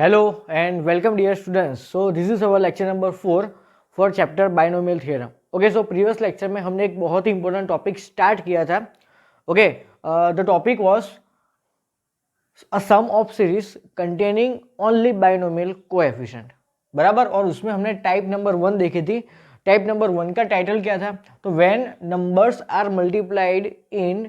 Hello and welcome dear students. So this is our lecture number 4 for chapter binomial theorem. Okay, so previous lecture में हमने एक बहुत ही important topic start किया था. Okay, the topic was a sum of series containing only binomial coefficient. बराबर. और उसमें हमने टाइप नंबर 1 देखी थी. टाइप नंबर 1 का टाइटल क्या था? तो when numbers are multiplied in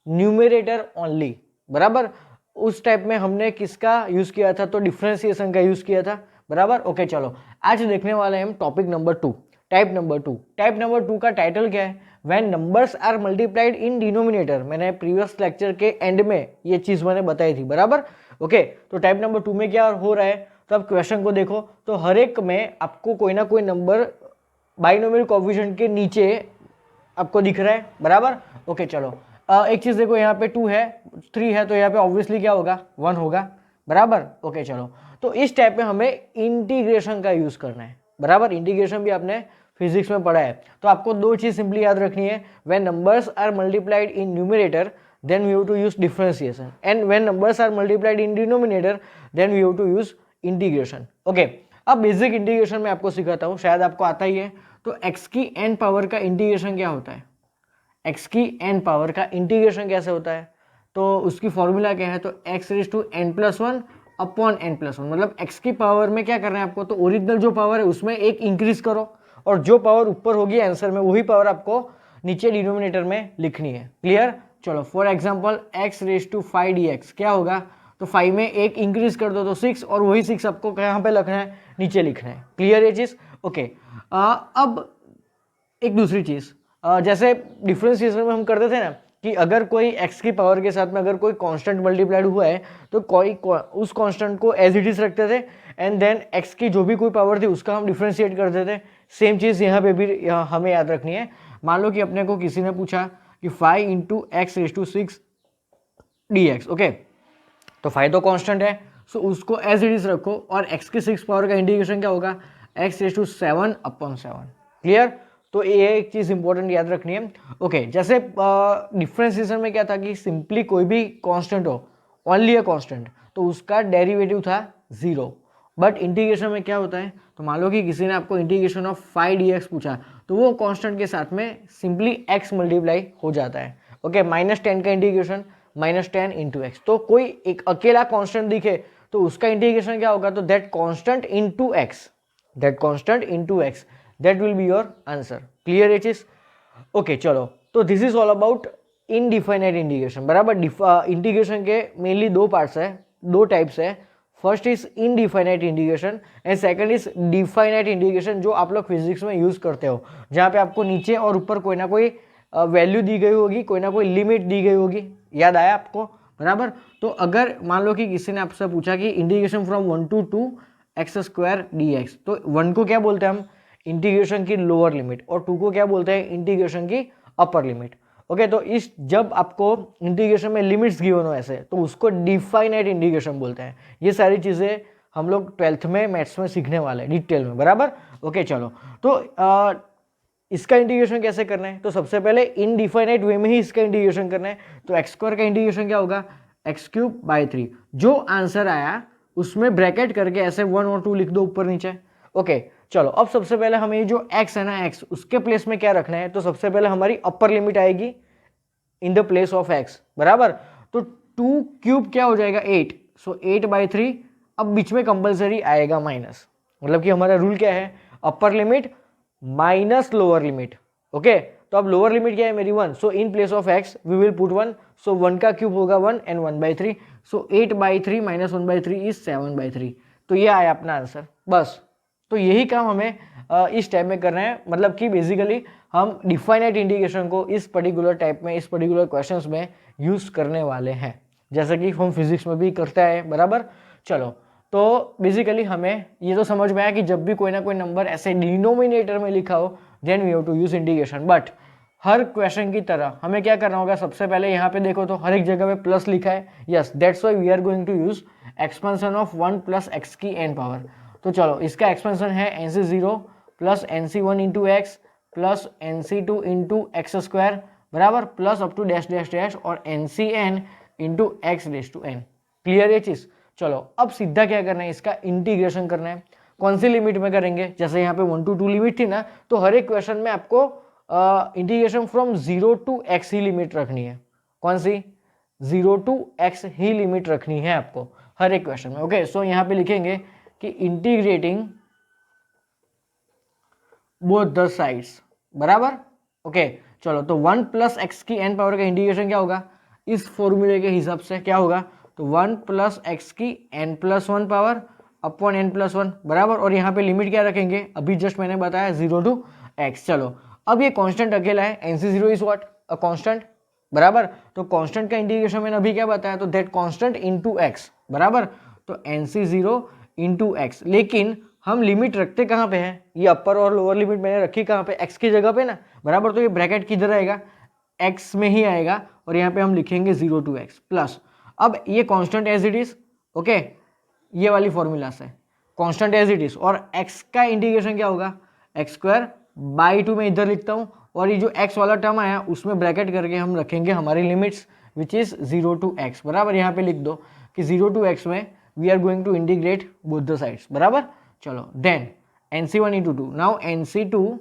numerator only. बराबर. उस टाइप में हमने किसका यूज किया था? तो डिफरेंशिएशन का यूज किया था. बराबर. ओके, चलो आज देखने वाले हैं हम topic number 2, type number 2. Type number 2 का टाइटल क्या है? When numbers are multiplied in denominator. मैंने प्रीवियस लेक्चर के एंड में ये चीज मैंने बताई थी. बराबर. ओके, तो टाइप नंबर 2 में क्या हो रहा है? तो आप क्वेश्चन को देखो तो हर एक में आपको कोई ना कोई नंबर बाइनोमियल कोएफिशिएंट के नीचे आपको दिख रहा है. बराबर. ओके, चलो एक चीज देखो, यहाँ पे 2 है, 3 है, तो यहाँ पे ऑब्वियसली क्या होगा? 1 होगा. बराबर. ओके, चलो तो इस टाइप में हमें इंटीग्रेशन का यूज करना है. बराबर. इंटीग्रेशन भी आपने फिजिक्स में पढ़ा है. तो आपको दो चीज सिंपली याद रखनी है. When numbers are multiplied in numerator then we have to use differentiation, and when numbers are multiplied in denominator then we have to use integration. Okay, अब बेसिक इंटीग्रेशन में आपको सिखाता हूँ, शायद आपको आता ही है. तो x की n पावर का इंटीग्रेशन क्या होता है? x की n पावर का इंटीग्रेशन कैसे होता है? तो उसकी फॉर्मूला क्या है? तो x raise to n+1 upon n+1. मतलब x की पावर में क्या करना है आपको? तो ओरिजिनल जो पावर है उसमें एक इंक्रीज करो, और जो पावर ऊपर होगी आंसर में वही पावर आपको नीचे डिनोमिनेटर में लिखनी है. क्लियर? चलो for example x raise to 5 dx क्या होगा? तो 5 में एक इंक्रीज कर दो तो 6, और वही 6 आपको कहाँ पे लिखना है? नीचे लिखना है. क्लियर ये चीज? ओके, अब एक दूसरी चीज, जैसे डिफरेंशिएशन में हम करते थे ना कि अगर कोई x की पावर के साथ में अगर कोई कांस्टेंट मल्टीप्लाइड हुआ है तो कोई उस कांस्टेंट को एज इट इज रखते थे, एंड देन x की जो भी कोई पावर थी उसका हम डिफरेंशिएट करते थे. सेम चीज यहाँ पे भी हमें याद रखनी है. मान लो कि अपने को किसी ने पूछा कि 5 into x raise to 6 dx. Okay, तो 5 तो कांस्टेंट है, सो उसको एज इट इज रखो, और x की 6 पावर का इंटीग्रेशन क्या होगा? x raise to 7 upon 7. Clear? तो ये एक चीज इंपॉर्टेंट याद रखनी है. ओके, जैसे डिफरेंशिएशन में क्या था कि सिंपली कोई भी कांस्टेंट हो, ओनली अ कांस्टेंट, तो उसका डेरिवेटिव था 0. बट इंटीग्रेशन में क्या होता है? तो मान लो कि किसी ने आपको इंटीग्रेशन ऑफ 5 dx पूछा, तो वो कांस्टेंट के साथ में सिंपली x मल्टीप्लाई हो जाता है. ओके, -10 का इंटीग्रेशन -10 इंटू एक्स. तो कोई एक अकेला कांस्टेंट दिखे तो उसका इंटीग्रेशन क्या होगा? तो that constant into x, that constant into x, that will be your answer. Clear ये चीज? ओके, चलो तो this is all about indefinite integration. बराबर. इंटीग्रेशन के मेनली दो पार्ट्स है, दो टाइप्स है. First is indefinite integration and second is definite integration, जो आप लोग फिजिक्स में यूज करते हो, जहाँ पे आपको नीचे और ऊपर कोई ना कोई वैल्यू दी गई होगी, कोई ना कोई लिमिट दी गई होगी. याद आया आपको? बराबर. तो अगर मान लो कि किसी ने आपसे पूछा कि integration from 1 to 2 x² dx, तो 1 को क्या बोलते हैं हम? इंटीग्रेशन की लोअर लिमिट, और 2 को क्या बोलते हैं? इंटीग्रेशन की अपर लिमिट. ओके, तो इस जब आपको इंटीग्रेशन में लिमिट्स गिवन हो ऐसे, तो उसको डिफाइनाइट इंटीग्रेशन बोलते हैं. ये सारी चीजें हम लोग 12th में मैथ्स में सीखने वाले हैं डिटेल में. बराबर. ओके, चलो तो इसका इंटीग्रेशन कैसे करना है? तो सबसे पहले इनडिफाइनाइट वे में ही इसका इंटीग्रेशन करना है. तो x² का इंटीग्रेशन क्या होगा? x³/3. जो आंसर आया उसमें ब्रैकेट करके ऐसे 1 और 2 लिख दो ऊपर नीचे. ओके, चलो अब सबसे पहले हमें ये जो x है ना, x, उसके प्लेस में क्या रखना है? तो सबसे पहले हमारी अपर लिमिट आएगी in the place of x. बराबर. तो 2³ क्या हो जाएगा? 8. सो 8/3. अब बीच में कंपल्सरी आएगा माइनस, मतलब कि हमारा रूल क्या है? Upper limit minus lower limit. Okay, तो अब लोअर लिमिट क्या है मेरी? 1. So in place of x we will put 1. So 1 का क्यूब होगा 1 एंड 1/3. So 8/3 minus 1/3 is 7/3. तो ये आया अपना आंसर. बस. तो यही काम हमें इस टाइप में करना है. मतलब कि बेसिकली हम डिफाइनाइट इंटीग्रेशन को इस पर्टिकुलर टाइप में, इस पर्टिकुलर क्वेश्चंस में यूज करने वाले हैं, जैसे कि हम फिजिक्स में भी करते हैं. बराबर. चलो, तो बेसिकली हमें ये तो समझ में आया कि जब भी कोई ना कोई नंबर ऐसे डिनोमिनेटर में लिखा हो then we have to use integration. But हर क्वेश्चन की तरह हमें क्या करना होगा? सबसे पहले यहाँ पे देखो तो हर एक जगह पे प्लस लिखा है. Yes, that's why we are going to use expansion of 1 + x की n पावर. तो चलो, इसका एक्सपेंशन है nc0 + nc1 into x plus nc2 into x². बराबर. Plus up to dash dash dash और ncn into x raise to n. Clear ये चीज? चलो अब सीधा क्या करना है, इसका इंटीग्रेशन करना है। कौन सी लिमिट में करेंगे, जैसे यहाँ पे 1 to 2 लिमिट थी ना, तो हर एक क्वेश्चन में आपको integration from 0 to x he limit रखनी है। कौन सी, 0 to x ही लिमिट रखनी है आपको हर एक क्वेश्चन में। ओके, सो यहाँ पे लिखेंगे कि इंटीग्रेटिंग बोथ द साइड्स, बराबर। ओके चलो, तो 1 प्लस एक्स की n पावर का इंटीग्रेशन क्या होगा, इस फॉर्मूले के हिसाब से क्या होगा, तो 1 प्लस एक्स की n+1 पावर अपॉन n+1, बराबर। और यहाँ पे लिमिट क्या रखेंगे, अभी जस्ट मैंने बताया 0 to x। चलो अब ये कांस्टेंट अकेला है, NC0 is what, a constant, बराबर। तो कांस्टेंट का इंटीग्रेशन मैंने अभी क्या बताया, तो दैट कांस्टेंट इनटू x, बराबर। तो NC0 इनटू x, लेकिन हम लिमिट रखते कहाँ पे हैं, ये अपर और लोअर लिमिट मैंने रखी कहाँ पे, x की जगह पे ना, बराबर। तो ये ब्रैकेट किधर आएगा, x में ही आएगा, और यहाँ पे हम लिखेंगे 0 to x प्लस। अब ये constant as it is, okay, ये वाली फॉर्मूला से कांस्टेंट एज इट इज, और x का इंटीग्रेशन क्या होगा, x² में इधर लिखता हूँ, और ये जो x वाला टर्म आया उसमें ब्रैकेट करके हम रखेंगे हमारी limits which is 0 to x, बराबर। यहाँ पे लिख दो कि 0 to x में we are going to integrate both the sides, बराबर। चलो then NC1 into 2, now NC2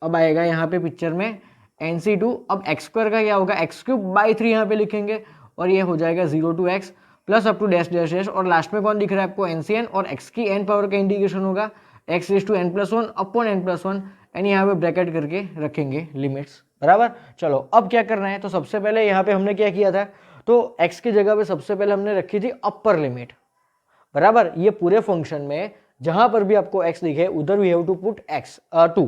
अब आएगा यहाँ पे पिक्चर में, NC2 अब x² का क्या होगा, x³/3 यहाँ पे लिखेंगे, और ये हो जाएगा 0 to x plus up to dash dash dash, और लास्ट में कौन दिख रहा है आपको, NCn, और x की n पावर का इंटीग्रेशन होगा x⁻n+1 अपॉन n+1, एंड यहाँ पे ब्रैकेट करके रखेंगे लिमिट्स, बराबर। चलो अब क्या करना है, तो सबसे पहले यहाँ पे हमने क्या किया था, तो x की जगह पे सबसे पहले हमने रखी थी अपर लिमिट, बराबर। ये पूरे फंक्शन में जहां पर भी आपको x दिखे उधर we have to put x2।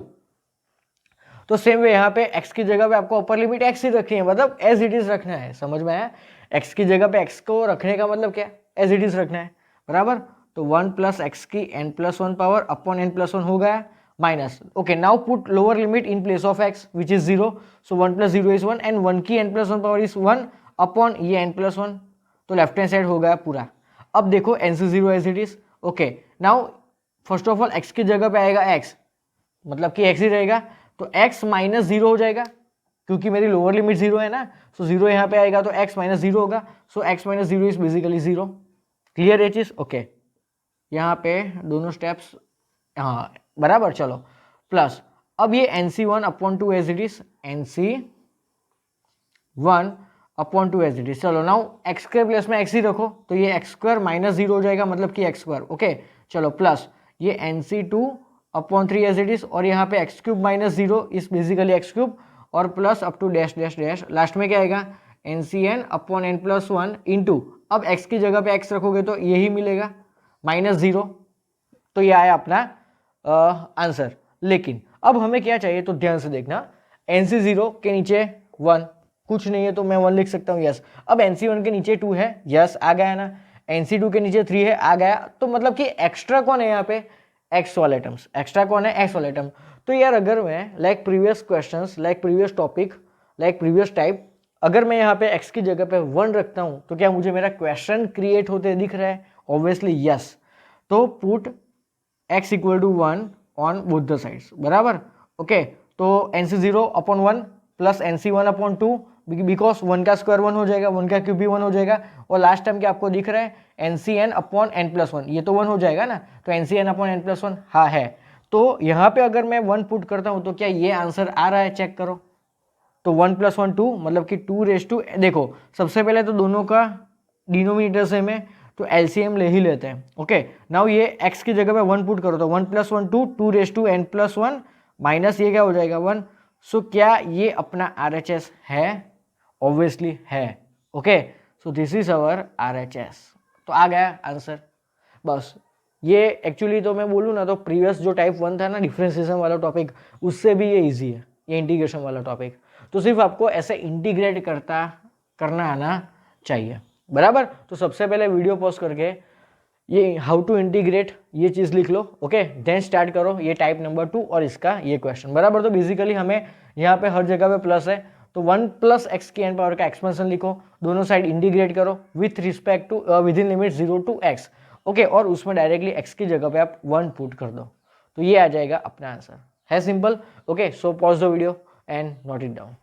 तो सेम वे यहाँ पे x की जगह पे आपको अपर लिमिट x ही रखनी है, मतलब एज इट इज रखना है, समझ में आया। x की जगह पे x को रखने का मतलब क्या, एज इट इज रखना है, बराबर। तो 1 प्लस एक्स की n+1 पावर अपॉन n+1 हो गया, minus, okay, now put lower limit in place of x which is 0, so 1 + 0 is 1, and 1 की n+1 पावर इज 1 अपॉन ये n+1, तो लेफ्ट हैंड साइड हो गया पूरा। अब देखो NC0 as it is, okay, now first of all x की जगह पे आएगा x, मतलब कि x ही रहेगा, तो x -0 हो जाएगा, क्योंकि मेरी लोअर लिमिट 0 है ना, सो 0 यहाँ पे आएगा तो x -0 होगा, सो x -0 इज बेसिकली 0। क्लियर ये चीज, ओके। यहाँ पे दोनों स्टेप्स, हाँ बराबर। चलो प्लस, अब ये NC1/2 as it is, NC1/2 as it is. चलो नाउ x के प्लेस में x ही रखो, तो ये x² -0 हो जाएगा, मतलब कि x², ओके। चलो प्लस ये NC2/3 एज इट इज, और यहाँ पे x³ -0 इज बेसिकली x³, और plus up to dash dash dash, last में क्या आएगा, NCn/n+1 इंटू, अब x की जगह पे x रखोगे तो यही मिलेगा -0, तो ये आया अपना आंसर। लेकिन अब हमें क्या चाहिए, तो ध्यान से देखना, NC0 के नीचे 1 कुछ नहीं है, तो मैं 1 लिख सकता हूँ, यस। अब NC1 के नीचे 2 है, यस आ गया ना, NC2 के नीचे 3 है, आ गया। तो मतलब कि एक्स्ट्रा कौन है यहाँ पे, एक्स वाले टर्म्स, एक्स्ट्रा कौन है, एक्स वाले टर्म। तो यार अगर मैं like previous questions, like previous topic, like previous type, अगर मैं यहाँ पे x की जगह पे 1 रखता हूँ, तो क्या मुझे मेरा क्वेश्चन क्रिएट होते दिख रहा है, ऑब्वियसली यस। तो put x = 1 on both the sides, बराबर, ओके। तो NC0/1 प्लस NC1/2, बिकॉज 1 का स्क्वायर 1 हो जाएगा, 1 का क्यूब भी 1 हो जाएगा, और लास्ट टाइम क्या आपको दिख रहा है, NCn/n+1, ये तो 1 हो जाएगा ना, तो NCn/n+1 हाँ है। तो यहाँ पे अगर मैं 1 पुट करता हूँ तो क्या ये आंसर आ रहा है, चेक करो। तो 1 + 1 2, मतलब कि 2, देखो सबसे पहले तो दोनों का डिनोमिनेटर सेम है, तो एलसीएम ले ही लेते हैं, ओके। नाउ ये x की जगह पे 1 पुट करो, तो 1 + 1 2, 2n+1 माइनस ये क्या हो जाएगा 1। सो क्या ये अपना RHS है, ऑब्वियसली है, okay. So this is our RHS, तो आ गया आंसर, बस। ये एक्चुअली तो मैं बोलूँ ना, तो प्रीवियस जो टाइप 1 था ना, डिफरेंशिएशन वाला टॉपिक, उससे भी ये इजी है, ये इंटीग्रेशन वाला टॉपिक। तो सिर्फ आपको ऐसे इंटीग्रेट करना आना चाहिए, बराबर। तो सबसे पहले वीडियो पॉज करके ये हाउ टू इंटीग्रेट ये चीज़ लिख लो, ओके, देन स्टार्ट करो ये टाइप नंबर 2 और इसका ये क्वेश्चन, बराबर। तो बेसिकली हमें यहाँ पे हर जगह पे प्लस है, तो 1 + x की n पावर का एक्सपेंशन लिखो, दोनों साइड इंटीग्रेट करो with respect to within limit 0 to x, okay, और उसमें डायरेक्टली x की जगह पे आप 1 पुट कर दो, तो ये आ जाएगा अपना आंसर, है simple, okay. So pause the video and note it down.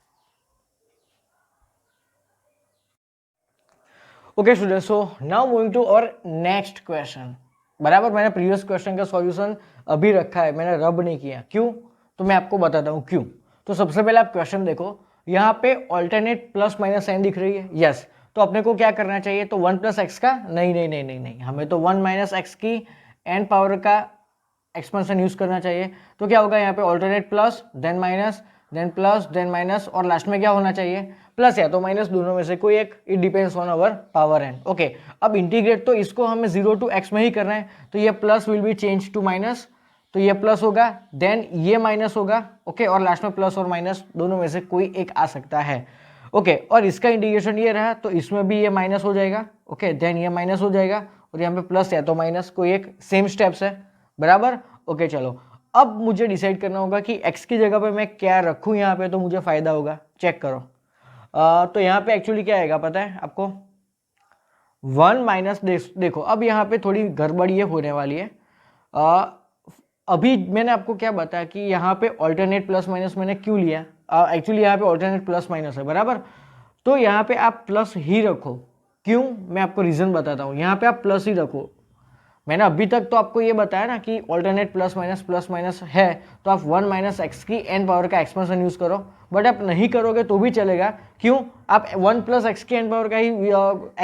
Okay student, so now moving to our next question. बराबर, मैंने प्रीवियस क्वेश्चन का सॉल्यूशन अभी रखा है, मैंने रब नहीं किया। क्यों? तो मैं आपको बताता हूँ क्यों। तो सबसे पहले आप क्वेश्चन देखो, यहाँ पे ऑल्टरनेट प्लस माइनस साइन दिख रही है, यस। तो अपने को क्या करना चाहिए? तो 1 प्लस एक्स का नहीं नहीं नहीं नहीं नहीं, हमें तो 1 माइनस एक्स की एन पावर का एक्सपेंशन यूज करना चाहिए। तो क्या होगा यहाँ पे? Alternate plus then minus then plus then minus और लास्ट में क्या होना चाहिए? प्लस या तो माइनस, दोनों में से कोई एक। It depends on our power n. Okay, अब इंटीग्रेट तो इसको हमें 0 टू x में ही करना है, तो ये plus will be change to minus, तो ये प्लस होगा, देन ये माइनस होगा। ओके, और लास्ट में प्लस और माइनस दोनों में से कोई एक आ सकता है। ओके, और इसका इंटीग्रेशन ये रहा, तो इसमें भी ये माइनस हो जाएगा। ओके, देन ये माइनस हो जाएगा और यहाँ पे प्लस या तो माइनस, कोई एक सेम स्टेप्स है। बराबर। ओके, चलो अब मुझे डिसाइड करना होगा कि x की जगह पे मैं क्या रखूँ यहाँ पे, तो मुझे फायदा होगा। चेक करो, तो यहाँ पे एक्चुअली क्या आएगा पता है आपको? 1 माइनस, देखो अब यहाँ पे थोड़ी गड़बड़ ये होने वाली है। अभी मैंने आपको क्या बताया कि यहाँ पे ऑल्टरनेट प्लस माइनस मैंने क्यों लिया? एक्चुअली यहाँ पे ऑल्टरनेट प्लस माइनस है, बराबर। तो यहाँ पे आप प्लस ही रखो। क्यों? मैं आपको रीजन बताता हूँ। यहाँ पे आप प्लस ही रखो। मैंने अभी तक तो आपको ये बताया ना कि ऑल्टरनेट प्लस माइनस है, तो आप 1 माइनस एक्स की एन पावर का एक्सपेंशन यूज करो। बट आप नहीं करोगे तो भी चलेगा। क्यों? आप 1 प्लस एक्स की एन पावर का ही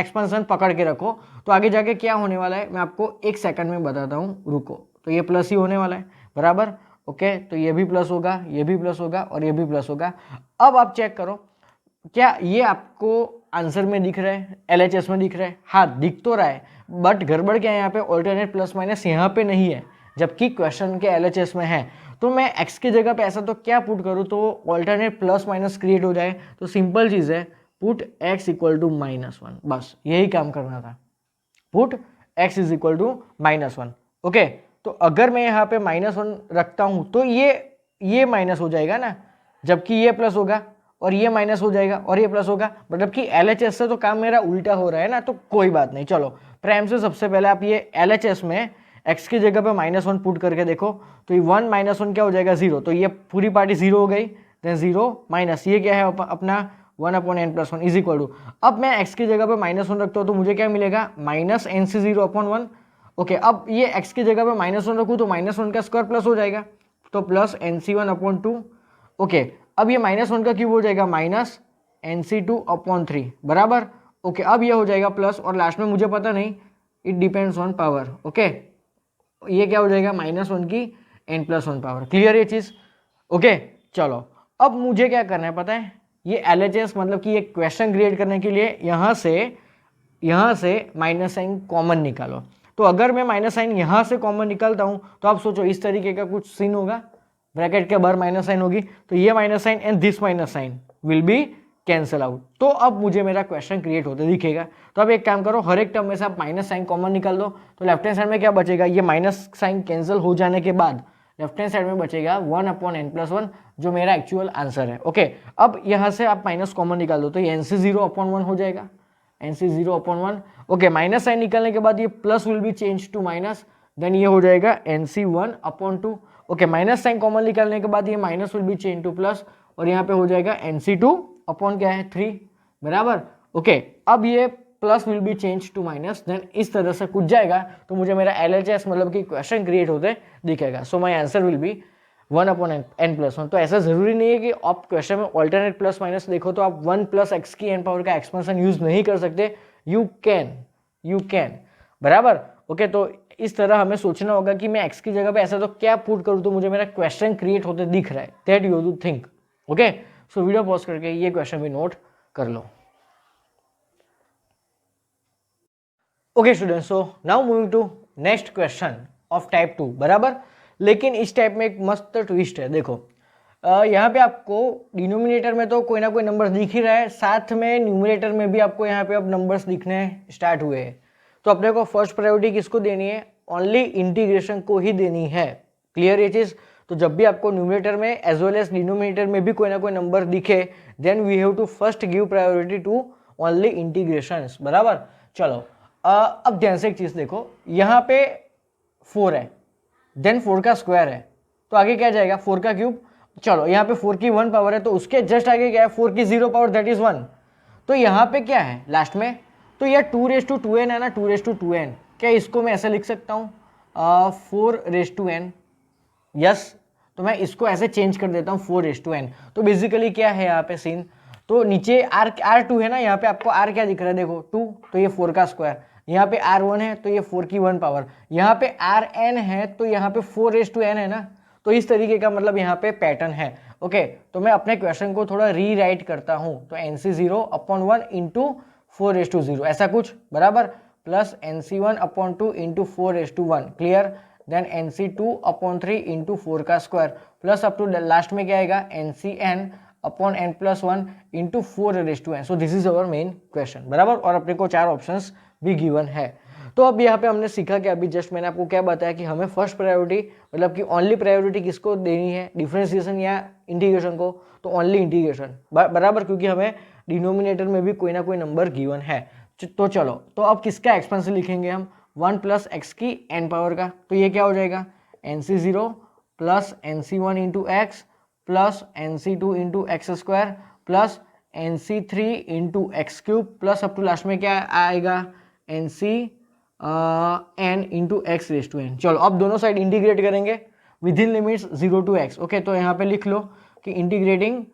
एक्सपेंशन पकड़ के रखो। तो आगे जाके क्या होने वाला है मैं आपको 1 सेकंड में बताता हूँ, रुको। तो ये प्लस ही होने वाला है, बराबर। ओके, तो ये भी प्लस होगा, ये भी प्लस होगा और ये भी प्लस होगा। अब आप चेक करो, क्या ये आपको आंसर में दिख रहा है? LHS में दिख रहा है? हाँ, दिख तो रहा है, बट गड़बड़ क्या है यहाँ पे? ऑल्टरनेट प्लस माइनस यहाँ पे नहीं है, जबकि क्वेश्चन के LHS में है। तो मैं x की जगह पे ऐसा तो क्या पुट करूँ तो ऑल्टरनेट प्लस माइनस क्रिएट हो जाए? तो सिंपल चीज़ है, पुट x इक्वल टू -1, बस यही काम करना था। Put x is equal to -1। Okay, तो अगर मैं यहाँ पे -1 रखता हूँ तो ये माइनस हो जाएगा ना, जबकि ये प्लस होगा, और ये माइनस हो जाएगा और ये प्लस होगा। मतलब कि LHS से तो काम मेरा उल्टा हो रहा है ना, तो कोई बात नहीं। चलो प्राइम से सबसे पहले आप ये LHS में x की जगह पे -1 पुट करके देखो, तो ये 1 -1 क्या हो जाएगा? 0। तो ये पूरी पार्टी 0 हो गई, देन 0 माइनस ये क्या है अपना 1/n+1 इज इक्वल टू, अब मैं x की जगह पे -1 रखता हूँ तो मुझे क्या मिलेगा? -NC0/1। ओके, अब ये x की जगह पे -1 रखूँ तो -1 का स्क्वायर प्लस हो जाएगा, तो प्लस NC1/2। ओके, अब ये -1 का क्यूब हो जाएगा -NC2/3, बराबर। ओके, अब ये हो जाएगा प्लस, और लास्ट में मुझे पता नहीं, it depends on power. Okay, ये क्या हो जाएगा? -1 की n+1 पावर। क्लियर ये चीज? ओके, चलो अब मुझे क्या करना है पता है? ये LHS मतलब कि ये क्वेश्चन क्रिएट करने के लिए यहाँ से माइनस साइन कॉमन निकालो। तो अगर मैं माइनस साइन यहाँ से कॉमन निकालता हूँ तो आप सोचो इस तरीके का कुछ सीन होगा, ब्रैकेट के बाहर माइनस साइन होगी, तो ये minus sign and this minus sign will be cancel out. तो अब मुझे मेरा क्वेश्चन क्रिएट होते दिखेगा। तो अब एक काम करो, हर एक टर्म में से आप माइनस साइन कॉमन निकाल दो, तो लेफ्ट हैंड साइड में क्या बचेगा? ये माइनस साइन कैंसिल हो जाने के बाद लेफ्ट हैंड साइड में बचेगा 1/n+1, जो मेरा एक्चुअल आंसर है। ओके, अब यहाँ से आप माइनस कॉमन निकाल दो, तो ये NC0/1 हो जाएगा, NC0/1। ओके, माइनस साइन निकालने के बाद ये plus will be change to minus, then ये हो जाएगा NC1/2। Okay, minus sign common निकालने के बाद ये minus will be change two plus, और यहाँ पे हो जाएगा NC2/3, बराबर। ओके, अब ये plus will be change to minus, then इस तरह से कुछ जाएगा, तो मुझे मेरा LHS मतलब कि क्वेश्चन क्रिएट होते दिखेगा। So my answer will be 1/n+1। तो ऐसा जरूरी नहीं है कि आप क्वेश्चन में ऑल्टरनेट प्लस माइनस देखो तो आप 1 प्लस एक्स की एन पावर का एक्सपेंशन यूज नहीं कर सकते। यू कैन, बराबर। ओके, तो इस तरह हमें सोचना होगा कि मैं x की जगह पे ऐसा तो क्या पुट करूँ तो मुझे मेरा क्वेश्चन क्रिएट होते दिख रहा है, that you do think. Okay, so video pause करके ये क्वेश्चन भी नोट कर लो। Okay students, so now moving to next question of type 2, बराबर। लेकिन इस टाइप में एक मस्त ट्विस्ट है। देखो यहाँ पे आपको डिनोमिनेटर में तो कोई ना कोई नंबर दिख ही रहा है, साथ में न्यूमरेटर में भी आपको यहाँ पे अब नंबर्स दिखने स्टार्ट हुए हैं। तो अपने को फर्स्ट प्रायोरिटी किसको देनी है? ओनली इंटीग्रेशन को ही देनी है। क्लियर ये चीज? तो जब भी आपको न्यूमरेटर में एज वेल एज डिनोमिनेटर में भी कोई ना कोई नंबर दिखे, then we have to first give priority to only integrations, बराबर। चलो अब ध्यान से एक चीज देखो, यहाँ पे 4 है, देन 4 का स्क्वायर है, तो आगे क्या जाएगा? 4 का क्यूब। चलो यहाँ पे 4 की 1 पावर है, तो उसके जस्ट आगे क्या है? 4 की 0 पावर, दैट इज 1। तो यहाँ पे क्या है? लास्ट में तो ये 2^2n है ना, 2^2n, क्या इसको मैं ऐसे लिख सकता हूँ 4^n? यस, तो मैं इसको ऐसे चेंज कर देता हूँ 4^n। तो बेसिकली क्या है यहाँ पे सीन, तो नीचे R2 है ना, यहाँ पे आपको R क्या दिख रहा है, देखो 2, तो ये 4 का स्क्वायर, यहाँ पे R1 है तो ये 4 की 1 पावर, यहाँ पे Rn है तो यहाँ पे 4^n है ना। तो इस तरीके का मतलब यहाँ पे पैटर्न है। ओके, तो मैं अपने क्वेश्चन को थोड़ा रीराइट करता हूँ, तो NC0/1 इंटू 4:0 ऐसा कुछ, बराबर, plus NC1/2 into 4:1, clear, then NC2/3 into 4 का square, plus up to last में क्या आएगा NCn/n+1 into 4:n। So this is our main question, बराबर, और अपने को 4 ऑप्शंस भी गिवन है। तो अब यहाँ पे हमने सीखा कि अभी जस्ट मैंने आपको क्या बताया कि हमें फर्स्ट प्रायोरिटी मतलब कि ओनली प्रायोरिटी किसको देनी है, डिफरेंशिएशन या इंटीग्रेशन को, तो ओनली इंटीग्रेशन, बराबर, क्योंकि हमें डिनोमिनेटर में भी कोई ना कोई नंबर गिवन है। तो चलो, तो अब किसका एक्सपेंशन लिखेंगे हम, 1 + x की n पावर का, तो ये क्या हो जाएगा NC0 plus NC1 into x plus NC2 into x square plus NC3 into x cube plus up to last में क्या आएगा NCn इंटू x^n। चलो अब दोनों साइड इंटीग्रेट करेंगे within limits 0 to x। Okay, तो यहाँ पे लिख लो कि इंटीग्रेटिंग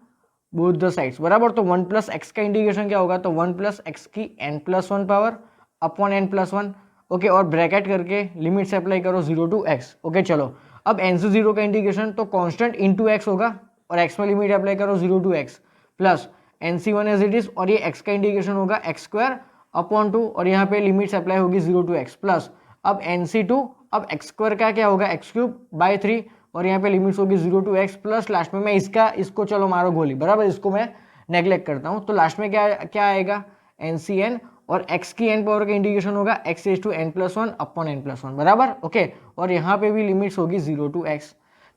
बोथ द साइड्स, बराबर, तो 1 + x का इंटीग्रेशन क्या होगा, तो 1 + x की n+1 power upon n+1। Okay, और ब्रैकेट करके लिमिट से अप्लाई करो 0 to x। ओके, चलो अब NC0 का इंटीग्रेशन तो कांस्टेंट इंटू x होगा और x में लिमिट अप्लाई करो 0 to x plus NC1 as it is, और ये x का इंटीग्रेशन होगा x² और यहाँ पे लिमिट्स अप्लाई होगी 0 to x प्लस अब NC2, अब x² का क्या होगा x³/3 और यहाँ पे लिमिट्स होगी 0 to x प्लस लास्ट में मैं इसको चलो मारो गोली, बराबर, इसको मैं नेग्लेक्ट करता हूँ, तो लास्ट में क्या आएगा NCn और x की n पावर का इंटीग्रेशन होगा x⁴n+1 अपॉन n+1, बराबर। ओके, और यहाँ पे भी लिमिट्स होगी 0 to x।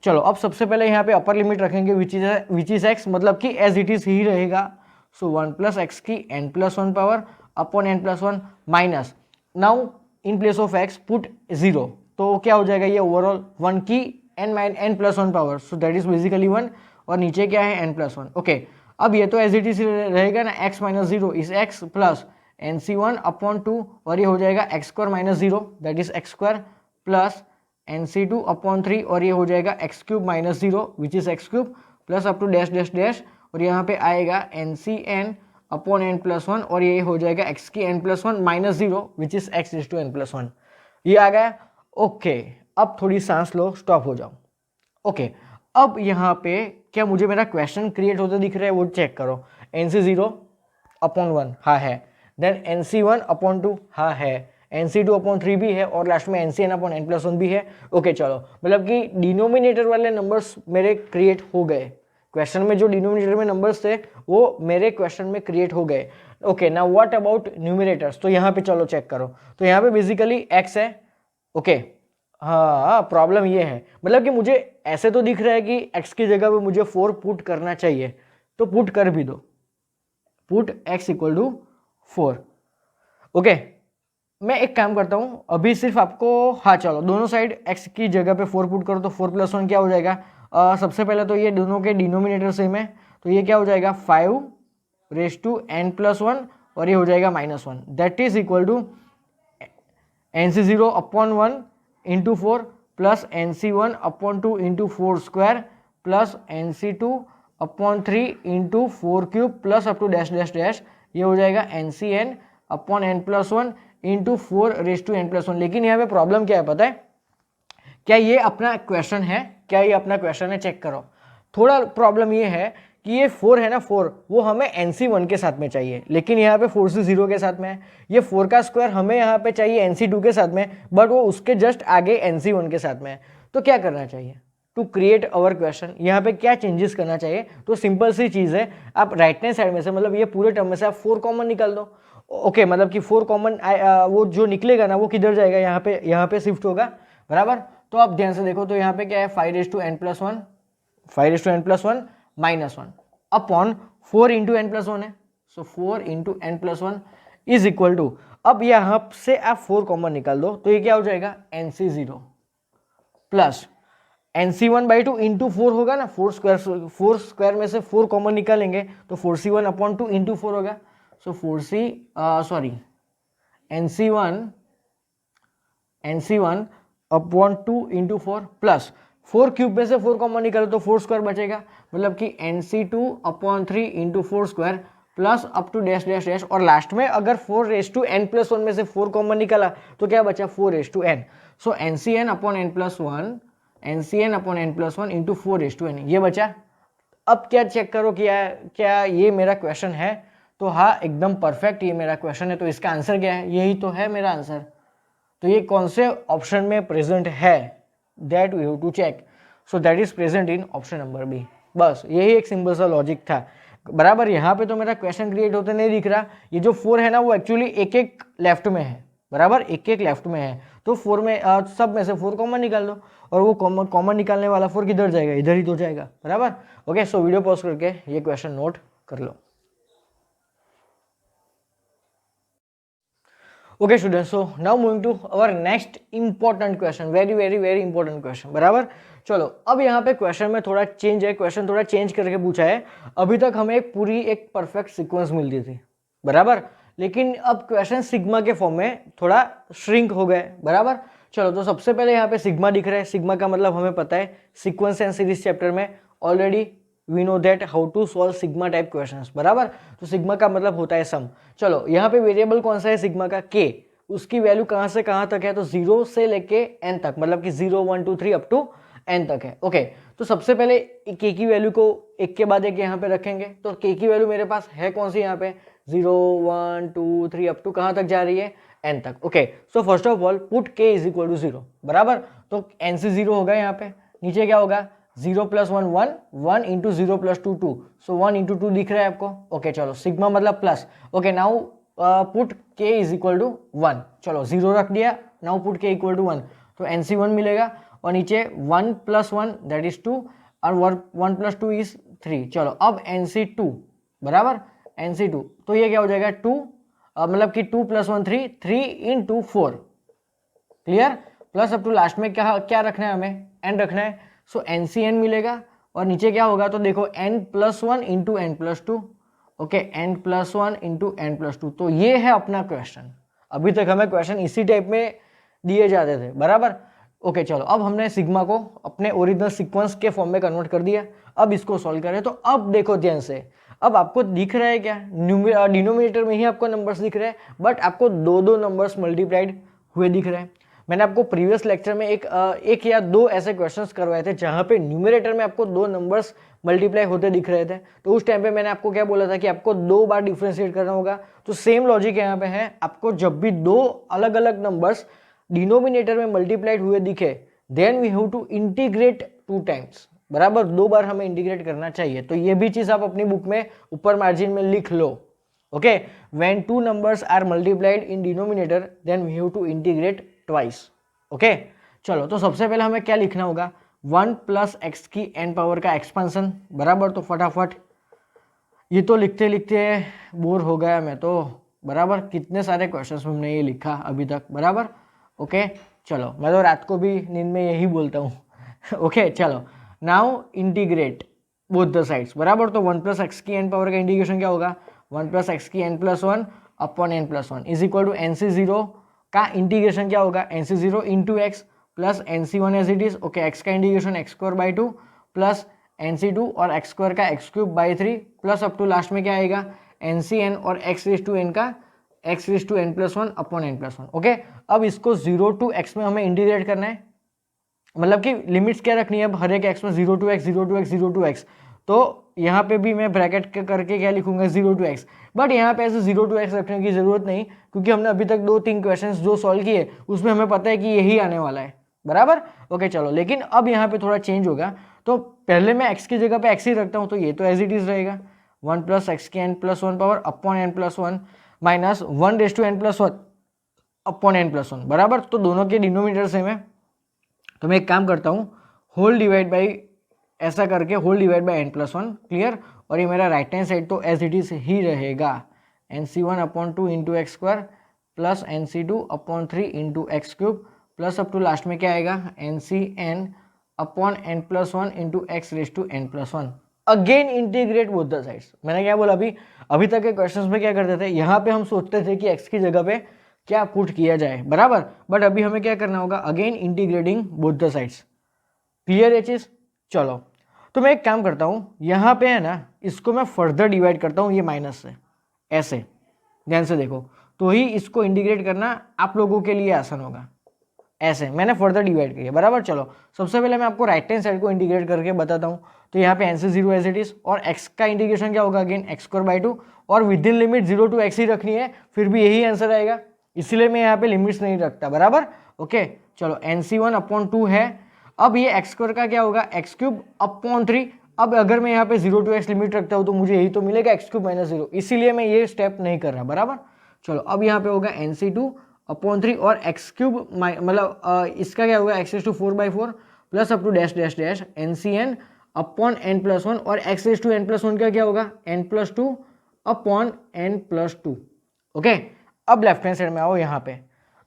चलो अब सबसे पहले यहाँ पे अपर लिमिट रखेंगे विच इज x, मतलब कि एज इट इज ही रहेगा, सो 1 + x की n+1 power upon n+1 minus, now in place of x put 0, तो क्या हो जाएगा ये ओवरऑल 1 की n+1 power, so that is basically 1, और नीचे क्या है n+1। ओके, अब ये तो एज इट इज रहेगा ना, x - 0 is x plus NC1/2 और ये हो जाएगा x² - 0 that is x² plus NC2/3 और ये हो जाएगा x³ - 0 which is x³ plus up to dash dash dash, और यहाँ पे आएगा NCn/n+1 और ये हो जाएगा x की n+1 minus 0 which is x⁴n+1। ये आ गया। ओके, अब थोड़ी सांस लो, स्टॉप हो जाओ। ओके, अब यहाँ पे क्या मुझे मेरा क्वेश्चन क्रिएट होता दिख रहा है, वो चेक करो। NC0/1 हाँ है, देन NC1/2 हाँ है, NC2/3 भी है और लास्ट में NCn/n+1 भी है। ओके, चलो मतलब कि डिनोमिनेटर वाले नंबर्स मेरे क्रिएट हो गए, क्वेश्चन में जो डिनोमिनेटर में नंबर्स थे वो मेरे क्वेश्चन में क्रिएट हो गए। Okay, now what about numerators, तो यहाँ पे चलो चेक करो, तो यहाँ पे बेसिकली x है। ओके, हाँ, प्रॉब्लम ये है, मतलब कि मुझे ऐसे तो दिख रहा है कि x की जगह पे मुझे 4 पुट करना चाहिए, तो पुट कर भी दो, पुट x = 4। ओके, मैं एक काम करता हूँ अभी सिर्फ आपको, हाँ चलो दोनों साइड x की जगह पे 4 पुट करो, तो 4 + 1 क्या हो जाएगा, सबसे पहले तो ये दोनों के डिनोमिनेटर सेम है, तो ये क्या हो जाएगा 5n+1 और ये हो जाएगा -1 that is equal to NC0/1 into 4 plus NC1/2 into 4² plus NC2/3 into 4³ plus up to dash dash dash, ये हो जाएगा NCn/n+1 इंटू 4^n+1। लेकिन यहाँ पे प्रॉब्लम क्या है पता है, क्या ये अपना क्वेश्चन है, क्या ये अपना क्वेश्चन है, चेक करो। थोड़ा प्रॉब्लम ये है कि ये 4 है ना, 4 वो हमें NC1 के साथ में चाहिए, लेकिन यहाँ पे 4C0 के साथ में है। ये 4 का स्क्वायर हमें यहाँ पे चाहिए NC2 के साथ में, बट वो उसके जस्ट आगे NC1 के साथ में है। तो क्या करना चाहिए टू क्रिएट अवर क्वेश्चन, यहाँ पे क्या चेंजेस करना चाहिए, तो सिंपल सी चीज़ है, आप राइट हैंड साइड में से मतलब ये पूरे टर्म में से आप 4 कॉमन निकाल दो। ओके, मतलब कि 4 कॉमन वो जो निकलेगा ना वो किधर जाएगा, यहाँ पे शिफ्ट होगा, बराबर। तो आप ध्यान से देखो, तो यहाँ पे क्या है 5^n+1 -1 अपॉन 4 × n+1 है, सो 4 × n+1 इज इक्वल टू, अब यहाँ से आप 4 कॉमन निकाल दो, तो ये क्या हो जाएगा NC0 प्लस NC1/2 इंटू 4 होगा ना, 4 स्क्वायर में से 4 कॉमन निकालेंगे तो 4C1/2 इंटू 4 होगा, सो 4C NC1 upon 2 into 4 plus 4 cube में से 4 कॉमन निकालो तो 4 स्क्वायर बचेगा, मतलब कि NC2 upon 3 into 4 square plus up to dash dash dash, और लास्ट में अगर 4 रेस टू n प्लस 1 में से 4 कॉमन निकाला तो क्या बचा 4 raise to n। So NCn upon n plus 1, NCn upon n plus 1 into 4 raise to n ये बचा। अब क्या चेक करो क्या ये मेरा क्वेश्चन है, तो हाँ एकदम परफेक्ट ये मेरा क्वेश्चन है। तो इसका आंसर क्या है, यही तो है मेरा आंसर। तो ये कौन से ऑप्शन में प्रेजेंट है, that we have to check. So that is present in option number B. बस यही एक सिंपल सा लॉजिक था, बराबर। यहाँ पे तो मेरा क्वेश्चन क्रिएट होते नहीं दिख रहा, ये जो 4 है ना वो एक्चुअली एक एक लेफ्ट में है, बराबर, एक एक लेफ्ट में है। तो 4 में सब में से 4 कॉमन निकाल दो, और वो कॉमन निकालने वाला 4 किधर जाएगा, इधर ही तो जाएगा, बराबर। ओके, सो वीडियो पॉज करके ये क्वेश्चन नोट कर लो। Okay students, so now moving to our next important question, very very very important question, बराबर। चलो अब यहाँ पे क्वेश्चन में थोड़ा चेंज है, क्वेश्चन थोड़ा चेंज करके पूछा है। अभी तक हमें पूरी एक परफेक्ट सीक्वेंस मिलती थी, बराबर, लेकिन अब क्वेश्चन सिग्मा के फॉर्म में थोड़ा श्रिंक हो गए, बराबर। चलो तो सबसे पहले यहाँ पे सिग्मा दिख रहा है, सिग्मा का मतलब हमें पता है सीक्वेंस एंड सीरीज चैप्टर में already we know that how to solve sigma type questions, बराबर। तो सिग्मा का मतलब होता है सम। चलो यहाँ पे वेरिएबल कौन सा है सिग्मा का, के, उसकी वैल्यू कहाँ से कहाँ तक है, तो 0 से लेके n तक, मतलब कि 0 1 2 3 अप टू n तक है। ओके, तो सबसे पहले k की वैल्यू को एक के बाद एक यहाँ पे रखेंगे। तो k की वैल्यू मेरे पास है कौन सी यहाँ पे, 0 1 2 3 अप टू कहाँ तक जा रही है, n तक। Okay, so first of all put k is equal to 0, बराबर। तो n से 0 होगा, यहाँ पे नीचे क्या होगा, 0 प्लस 1 1, 1 इंटू 0 प्लस 2 2, सो 1 इंटू 2 दिख रहा है आपको। ओके चलो, सिग्मा मतलब plus. Okay, now put k is equal to 1, चलो 0 रख दिया, now put k equal to 1, तो NC1 मिलेगा, और नीचे 1 प्लस 1 दैट इज 2, और 1 प्लस 2 इज 3। चलो अब NC2, बराबर, NC2, तो ये क्या हो जाएगा 2, मतलब कि 2 plus 1 3, 3 into 4, clear, plus up to last में क्या रखना है हमें, n रखना है। सो NCn मिलेगा, और नीचे क्या होगा, तो देखो n plus 1 into n plus 2, okay, n plus 1 into n plus 2। तो ये है अपना क्वेश्चन। अभी तक हमें क्वेश्चन इसी टाइप में दिए जाते थे, बराबर। ओके चलो, अब हमने सिग्मा को अपने ओरिजिनल सीक्वेंस के फॉर्म में कन्वर्ट कर दिया। अब इसको सॉल्व करें, तो अब देखो ध्यान से, अब आपको दिख रहा है क्या, डिनोमिनेटर में ही आपको नंबर्स दिख रहे हैं, बट आपको दो नंबर्स मल्टीप्लाइड हुए दिख रहे हैं। मैंने आपको प्रीवियस लेक्चर में एक या दो ऐसे क्वेश्चंस करवाए थे जहां पे न्यूमरेटर में आपको 2 नंबर्स मल्टीप्लाई होते दिख रहे थे। तो उस टाइम पे मैंने आपको क्या बोला था कि आपको 2 बार डिफरेंशिएट करना होगा। तो सेम लॉजिक यहाँ पे है, आपको जब भी 2 अलग अलग नंबर्स डिनोमिनेटर में मल्टीप्लाइड हुए दिखे, then we have to integrate 2 times, बराबर, 2 बार हमें इंटीग्रेट करना चाहिए। तो ये भी चीज आप अपनी बुक में ऊपर मार्जिन में लिख लो। Okay, when 2 numbers are multiplied in denominator then we have to integrate twice. Okay, चलो तो सबसे पहले हमें क्या लिखना होगा, 1 प्लस एक्स की n पावर का एक्सपेंशन, बराबर। तो फटाफट, ये तो लिखते लिखते बोर हो गया मैं तो, बराबर। कितने सारे क्वेश्चंस हमने ये लिखा अभी तक, बराबर। ओके चलो, मैं तो रात को भी नींद में यही बोलता हूँ। ओके चलो, now integrate both the sides, बराबर। तो 1 प्लस एक्स की n पावर का इंटीग्रेशन क्या होगा, 1 प्लस एक्स की n plus 1 upon n plus 1 is equal to NC0 का इंटीग्रेशन क्या होगा, NC0 into x plus NC1 as it is. Okay, x का integration x square by 2 plus NC2 और x square का x cube by 3 plus up to last में क्या आएगा, NCn और x रेज टू n का x raise to n plus 1 upon n plus 1। Okay, अब इसको 0 टू x में हमें इंटीग्रेट करना है, मतलब कि लिमिट्स क्या रखनी है हर एक x में, 0 to x 0 to x 0 to x। तो यहाँ पे भी मैं ब्रैकेट करके क्या लिखूंगा, 0 टू x, बट यहाँ पे ऐसे 0 टू x रखने की जरूरत नहीं, क्योंकि हमने अभी तक 2-3 क्वेश्चंस जो सॉल्व किए उसमें हमें पता है कि यही आने वाला है, बराबर। ओके चलो, लेकिन अब यहाँ पे थोड़ा चेंज होगा। तो पहले मैं x की जगह पे x ही रखता हूँ, तो ये तो एज इट इज रहेगा, 1 प्लस एक्स की n plus 1 power upon n plus 1 minus 1 raise to n plus 1 upon n plus 1, बराबर। तो दोनों के डिनोमिनेटर सेम है, तो मैं एक काम करता हूँ, होल डिवाइड बाई, ऐसा करके whole divide by n plus 1, clear. और ये मेरा राइट हैंड साइड तो एज इट इज ही रहेगा, NC1 upon 2 into x square plus NC2 upon 3 into x cube plus up to last में क्या आएगा, NCn upon n plus 1 into x raise to n plus 1। Again integrate both the sides. मैंने क्या बोला, अभी तक के क्वेश्चंस में क्या करते थे, यहाँ पे हम सोचते थे कि x की जगह पे क्या पुट किया जाए, बराबर। बट अभी हमें क्या करना होगा, again integrating both the sides. Clear ये चीज़? चलो तो मैं एक काम करता हूँ, यहाँ पे है ना, इसको मैं फर्दर डिवाइड करता हूँ ये माइनस से, ऐसे ध्यान से देखो, तो ही इसको इंटीग्रेट करना आप लोगों के लिए आसान होगा। ऐसे मैंने फर्दर डिवाइड किया, बराबर। चलो सबसे पहले मैं आपको राइट हैंड साइड को इंटीग्रेट करके बताता हूँ। तो यहाँ पे एन से 0 एज इट इज, और x का इंटीग्रेशन क्या होगा, अगेन x²/2, और with in limit 0 to x ही रखनी है, फिर भी यही आंसर आएगा, इसलिए मैं यहाँ पे लिमिट्स नहीं रखता, बराबर। ओके चलो NC1/2 है। अब ये x² का क्या होगा, x³/3। अब अगर मैं यहाँ पे 0 to x लिमिट रखता हूँ तो मुझे यही तो मिलेगा, x³ - 0, इसीलिए मैं ये स्टेप नहीं कर रहा, बराबर। चलो अब यहाँ पे होगा NC2/3 और x³ मतलब इसका क्या होगा, x⁴/4 plus up to dash dash dash NCN/n+1 और x⁴n+1 का क्या होगा, n+2/n+2। ओके अब लेफ्ट हैंड साइड में आओ यहाँ पे,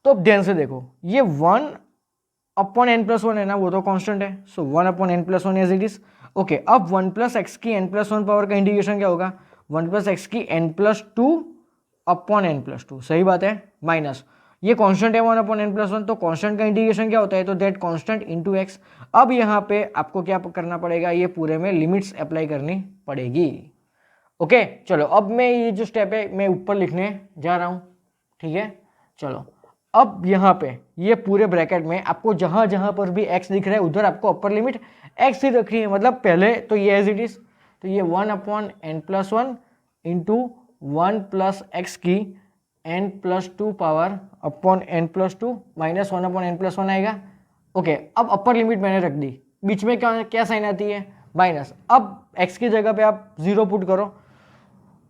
तो अब ध्यान से देखो, ये 1/n+1 है ना, वो तो कांस्टेंट है, so 1/n+1 as it is. Okay अब 1 + x की n+1 पावर का इंटीग्रेशन क्या होगा, 1 + x की n+2/n+2, सही बात है, माइनस ये कांस्टेंट है 1/n+1, तो कांस्टेंट का इंटीग्रेशन क्या होता है, तो दैट कांस्टेंट इनटू x। अब यहाँ पे आपको क्या करना पड़ेगा, ये पूरे में लिमिट्स अप्लाई करनी पड़ेगी। ओके चलो अब मैं ये जो स्टेप है मैं ऊपर लिखने जा रहा हूँ, ठीक है। चलो अब यहाँ पे ये पूरे ब्रैकेट में आपको जहां जहां पर भी x दिख रहा है उधर आपको अपर लिमिट x ही रखनी है, मतलब पहले तो ये एज इट इज, तो ये 1/n+1 इंटू 1 + x की n+2 power upon n+2 minus 1/n+1 आएगा। ओके अब अपर लिमिट मैंने रख दी, बीच में क्या क्या साइन आती है, माइनस। अब x की जगह पे आप 0 पुट करो,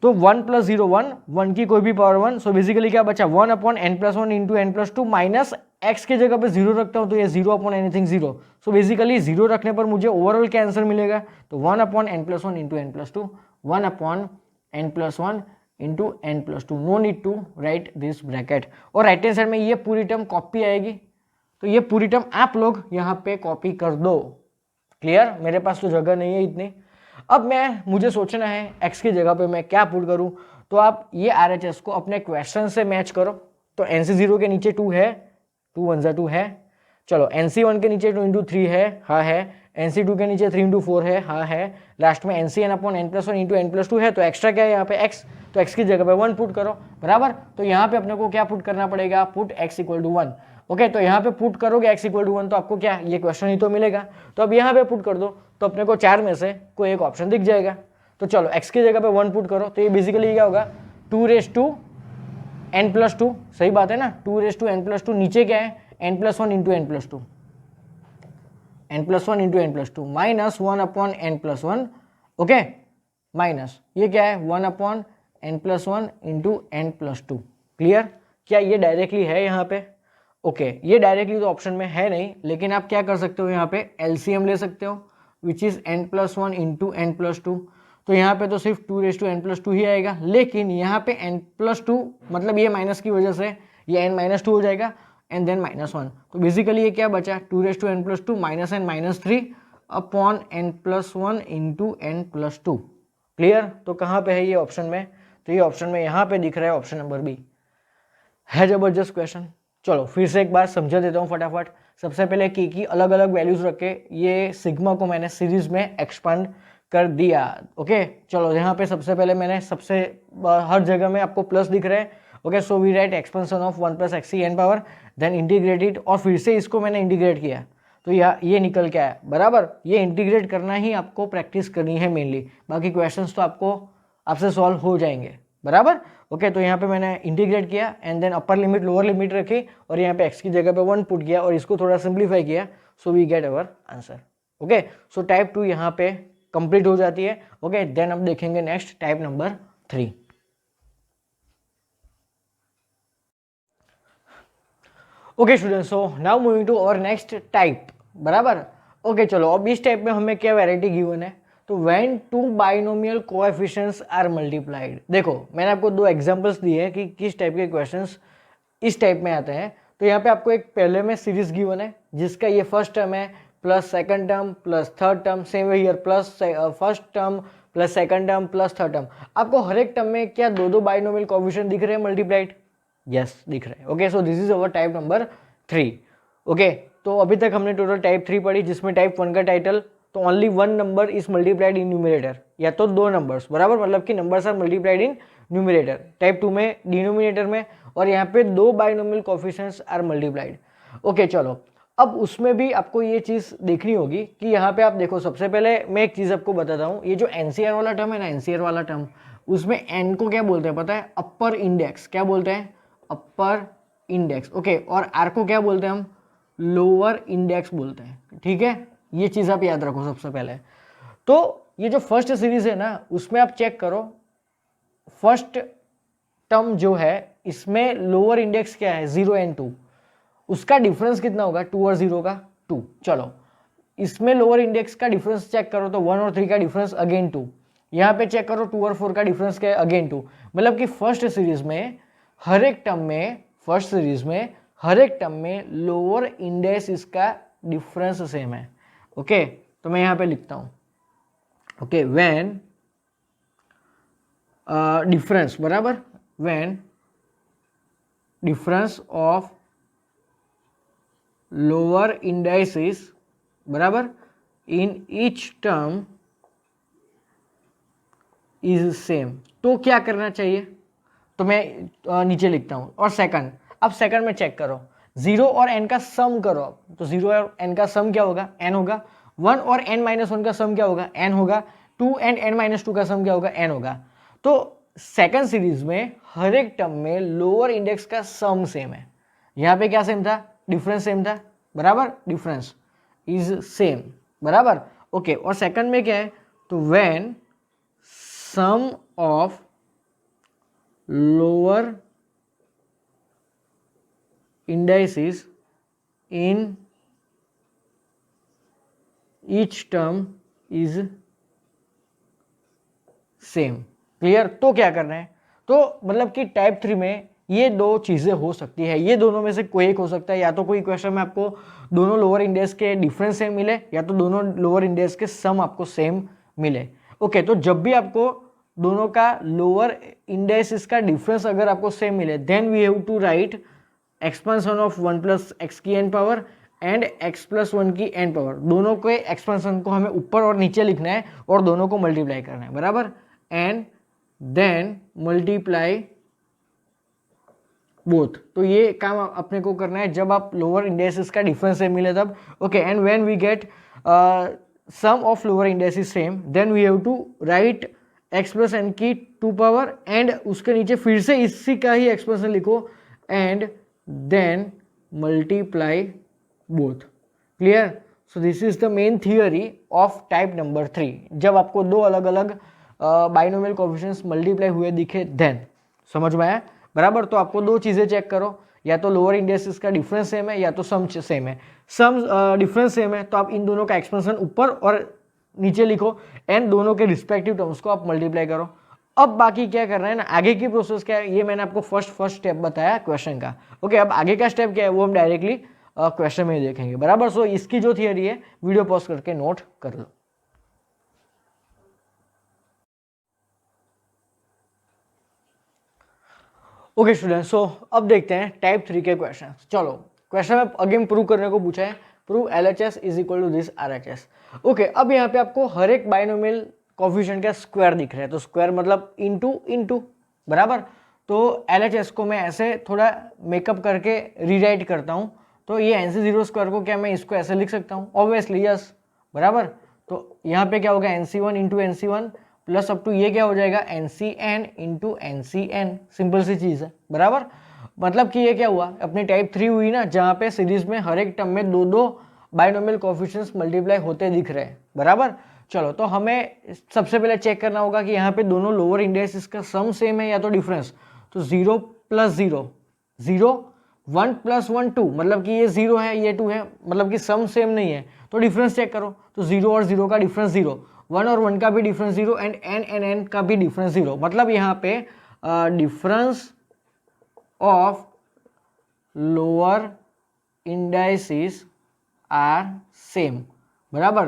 तो 1 + 0 1, 1 की कोई भी पावर 1, सो बेसिकली क्या बचा, 1/n+1 into n+2 minus x की जगह पे 0 रखता हूँ तो ये 0/anything 0, सो बेसिकली 0 रखने पर मुझे ओवरऑल क्या आंसर मिलेगा, तो 1/n+1 into n+2, 1/n+1 into n+2, no need to write this bracket. और राइट हैंड साइड में ये पूरी टर्म कॉपी आएगी, तो ये पूरी टर्म आप लोग यहाँ पे कॉपी कर दो। क्लियर, मेरे पास तो जगह नहीं है इतनी। अब मुझे सोचना है x की जगह पे मैं क्या पुट करूं, तो आप ये RHS को अपने क्वेश्चन से मैच करो। तो NC0 के नीचे 2 है, 2 1 2 है। चलो NC1 के नीचे 2 इंटू 3 है, हाँ है। NC2 के नीचे 3 इंटू 4 है, हाँ है। लास्ट में NCN/n+1 इंटू n+2 है, तो एक्स्ट्रा क्या है यहाँ पे x, तो x की जगह पे 1 पुट करो, बराबर। तो यहाँ पे अपने को क्या पुट करना पड़ेगा, पुट x = 1। ओके तो यहाँ पे पुट करोगे x = 1 तो आपको क्या, ये क्वेश्चन ही तो मिलेगा। तो अब यहाँ पे पुट कर दो तो अपने को 4 में से कोई एक ऑप्शन दिख जाएगा। तो चलो x की जगह पे 1 पुट करो, तो ये बेसिकली क्या होगा, 2n+2, सही बात है ना, 2n+2, नीचे क्या है, n+1 into n+2, n+1 into n+2 minus 1/n+1। Okay minus ये क्या है, 1/n+1 इंटू n+2। क्लियर, क्या ये डायरेक्टली है यहाँ पे, ओके ये डायरेक्टली तो ऑप्शन में है नहीं, लेकिन आप क्या कर सकते हो, यहाँ पे LCM ले सकते हो, which is n+1 into n+2। तो यहाँ पे तो सिर्फ 2n+2 ही आएगा, लेकिन यहाँ पे n+2 मतलब ये माइनस की वजह से ये n-2 हो जाएगा, एंड देन -1। तो बेसिकली ये क्या बचा, 2n+2 minus n-3 upon n+1 into n+2। Clear, तो कहाँ पे है ये ऑप्शन में, तो ये ऑप्शन में यहाँ पे दिख रहा है, ऑप्शन नंबर बी है। जबरदस्त क्वेश्चन। चलो फिर से एक बार समझा देता हूँ फटाफट। सबसे पहले की अलग अलग वैल्यूज रख के ये सिग्मा को मैंने सीरीज में एक्सपांड कर दिया। ओके चलो यहाँ पे सबसे पहले मैंने हर जगह में आपको प्लस दिख रहा है। Okay so we write expansion of 1 + x की n power, then integrate it, और फिर से इसको मैंने इंटीग्रेट किया, तो ये निकल के आया, बराबर। ये इंटीग्रेट करना ही आपको प्रैक्टिस करनी है मेनली, बाकी क्वेश्चंस तो आपसे सॉल्व हो जाएंगे, बराबर। ओके तो यहाँ पे मैंने इंटीग्रेट किया and then upper limit lower limit रखी, और यहाँ पे x की जगह पे 1 पुट किया और इसको थोड़ा सिंप्लीफाई किया, so we get our answer. Okay so type 2 यहाँ पे कंप्लीट हो जाती है। ओके देन अब देखेंगे next type number 3। Okay students, so now moving to our next type, बराबर। ओके चलो अब इस टाइप में हमें क्या वैरायटी गिवन है, तो when 2 binomial coefficients are multiplied. देखो मैंने आपको 2 एग्जांपल्स दिए हैं कि किस टाइप के क्वेश्चंस इस टाइप में आते हैं। तो यहाँ पे आपको एक पहले में सीरीज गिवन है जिसका ये फर्स्ट टर्म है plus second term plus third term, same here plus first term plus second term plus third term. आपको हर एक टर्म में क्या 2 बाइनोमियल कोएफिशिएंट दिख रहे हैं मल्टीप्लाइड, यस दिख रहा है। Okay, so this is our type number 3। Okay, तो अभी तक हमने टोटल टाइप 3 पढ़ी, जिसमें टाइप 1 का टाइटल तो only 1 number is multiplied in numerator, या तो 2 नंबर्स, बराबर, मतलब कि numbers are multiplied in numerator. Type 2 में डिनोमिनेटर में, और यहाँ पे 2 binomial coefficients are multiplied. Okay, चलो अब उसमें भी आपको ये चीज़ देखनी होगी कि यहाँ पे आप देखो, सबसे पहले मैं एक चीज़ आपको बताता हूँ, ये जो एनसीआर वाला टर्म है ना, एनसीआर वाला टर्म, उसमें एन को क्या बोलते हैं पता है? अपर इंडेक्स। क्या बोलते हैं? अपर इंडेक्स। ओके, और आर को क्या बोलते हैं हम? लोअर इंडेक्स बोलते हैं। ठीक है, ये चीज़ आप याद रखो सबसे पहले। तो ये जो फर्स्ट सीरीज है ना, उसमें आप चेक करो, फर्स्ट टर्म जो है इसमें लोअर इंडेक्स क्या है? 0 एंड 2। उसका डिफरेंस कितना होगा? 2 और 0 का 2। चलो, इसमें लोअर इंडेक्स का डिफरेंस चेक करो तो 1 और 3 का डिफरेंस अगेन 2। यहाँ पे चेक करो 2 और 4 का डिफरेंस क्या है? अगेन 2। मतलब कि फर्स्ट सीरीज में हर एक टर्म में, फर्स्ट सीरीज में हर एक टर्म में लोअर इंडेक्स इसका डिफरेंस सेम है। ओके, तो मैं यहाँ पे लिखता हूँ, ओके, व्हेन डिफरेंस, बराबर, when difference of lower indices, बराबर, in each term is same, तो क्या करना चाहिए? तो मैं नीचे लिखता हूं। और सेकंड, अब सेकंड में चेक करो, 0 और n का सम करो। तो 0 और n का सम क्या होगा? n होगा। 1 और n-1 का सम क्या होगा? n होगा। 2 एंड n-2 का सम क्या होगा? n होगा। तो सेकंड सीरीज में हर एक टर्म में लोअर इंडेक्स का सम सेम है। यहाँ पे क्या सेम था? डिफरेंस सेम था, बराबर, डिफरेंस इज सेम, बराबर। ओके, और सेकंड में क्या है? तो when sum of lower indices in each term is same. Clear? तो क्या करना है? तो मतलब कि टाइप 3 में ये दो चीजें हो सकती है, ये दोनों में से कोई एक हो सकता है। या तो कोई क्वेश्चन में आपको दोनों लोअर इंडेक्स के डिफरेंस सेम मिले, या तो दोनों लोअर इंडेक्स के सम आपको सेम मिले। ओके, तो जब भी आपको दोनों का लोअर इंडेक्स का डिफरेंस अगर आपको सेम मिले, then we have to write expansion of 1 plus x की n power and x plus 1 की एन पावर। दोनों के एक्सपेंशन को हमें ऊपर और नीचे लिखना है और दोनों को मल्टीप्लाई करना है, बराबर। And then multiply both. तो ये काम अपने को करना है जब आप लोअर इंडेक्सेस का डिफरेंस सेम मिले तब। Okay, and when we get sum of lower indexes same, then we have to write x plus n की 2 पावर एंड उसके नीचे फिर से इसी का ही एक्सप्रेशन लिखो and then multiply both. Clear? So this is the main theory of type number 3। जब आपको दो अलग अलग बाइनोमियल कोएफिशिएंट्स मल्टीप्लाई हुए दिखे, देन समझ में आया, बराबर। तो आपको दो चीजें चेक करो, या तो लोअर इंडेक्सेस का डिफरेंस सेम है या तो सम सेम है। सम डिफरेंस सेम है तो आप इन दोनों का एक्सपेंशन ऊपर और नीचे लिखो एंड दोनों के रिस्पेक्टिव टर्म्स को आप मल्टीप्लाई करो। अब बाकी क्या करना है ना, आगे की प्रोसेस क्या है, ये मैंने आपको फर्स्ट स्टेप बताया क्वेश्चन का। ओके, अब आगे का स्टेप क्या है वो हम डायरेक्टली क्वेश्चन में देखेंगे, बराबर। सो इसकी जो थियरी है वीडियो पॉज करके नोट कर लो। ओके स्टूडेंट्स, सो अब देखते हैं टाइप 3 के क्वेश्चन। चलो, क्वेश्चन में अगेन प्रूव करने को पूछा है, prove LHS is equal to this RHS। Okay, अब यहाँ पे आपको हर एक बाइनोमियल कोएफिशिएंट का स्क्वायर दिख रहा है, तो स्क्वायर मतलब इनटू, बराबर। तो LHS को मैं ऐसे थोड़ा मेकअप करके रीराइट करता हूँ। तो ये NC0 स्क्वायर को क्या मैं इसको ऐसे लिख सकता हूँ? ऑब्वियसली यस, बराबर। तो यहाँ पे क्या होगा? NC1 into NC1 plus up to ये क्या हो जाएगा? NCN into NCN। सिंपल सी चीज है, बराबर। मतलब कि ये क्या हुआ? अपनी टाइप 3 हुई ना, जहाँ पे सीरीज में हर एक टर्म में दो दो बाइनोमियल कोएफिशिएंट्स मल्टीप्लाई होते दिख रहे हैं, बराबर। चलो, तो हमें सबसे पहले चेक करना होगा कि यहाँ पे दोनों लोअर इंडेक्स का सम सेम है या तो डिफरेंस। तो 0 प्लस 0 0, 1 प्लस 1 2, मतलब कि ये 0 है ये 2 है, मतलब कि सम सेम नहीं है। तो डिफरेंस चेक करो, तो 0 और 0 का डिफरेंस 0, 1 और 1 का भी डिफरेंस 0 एंड n का भी डिफरेंस 0। मतलब यहाँ पे difference of lower indices are same, बराबर।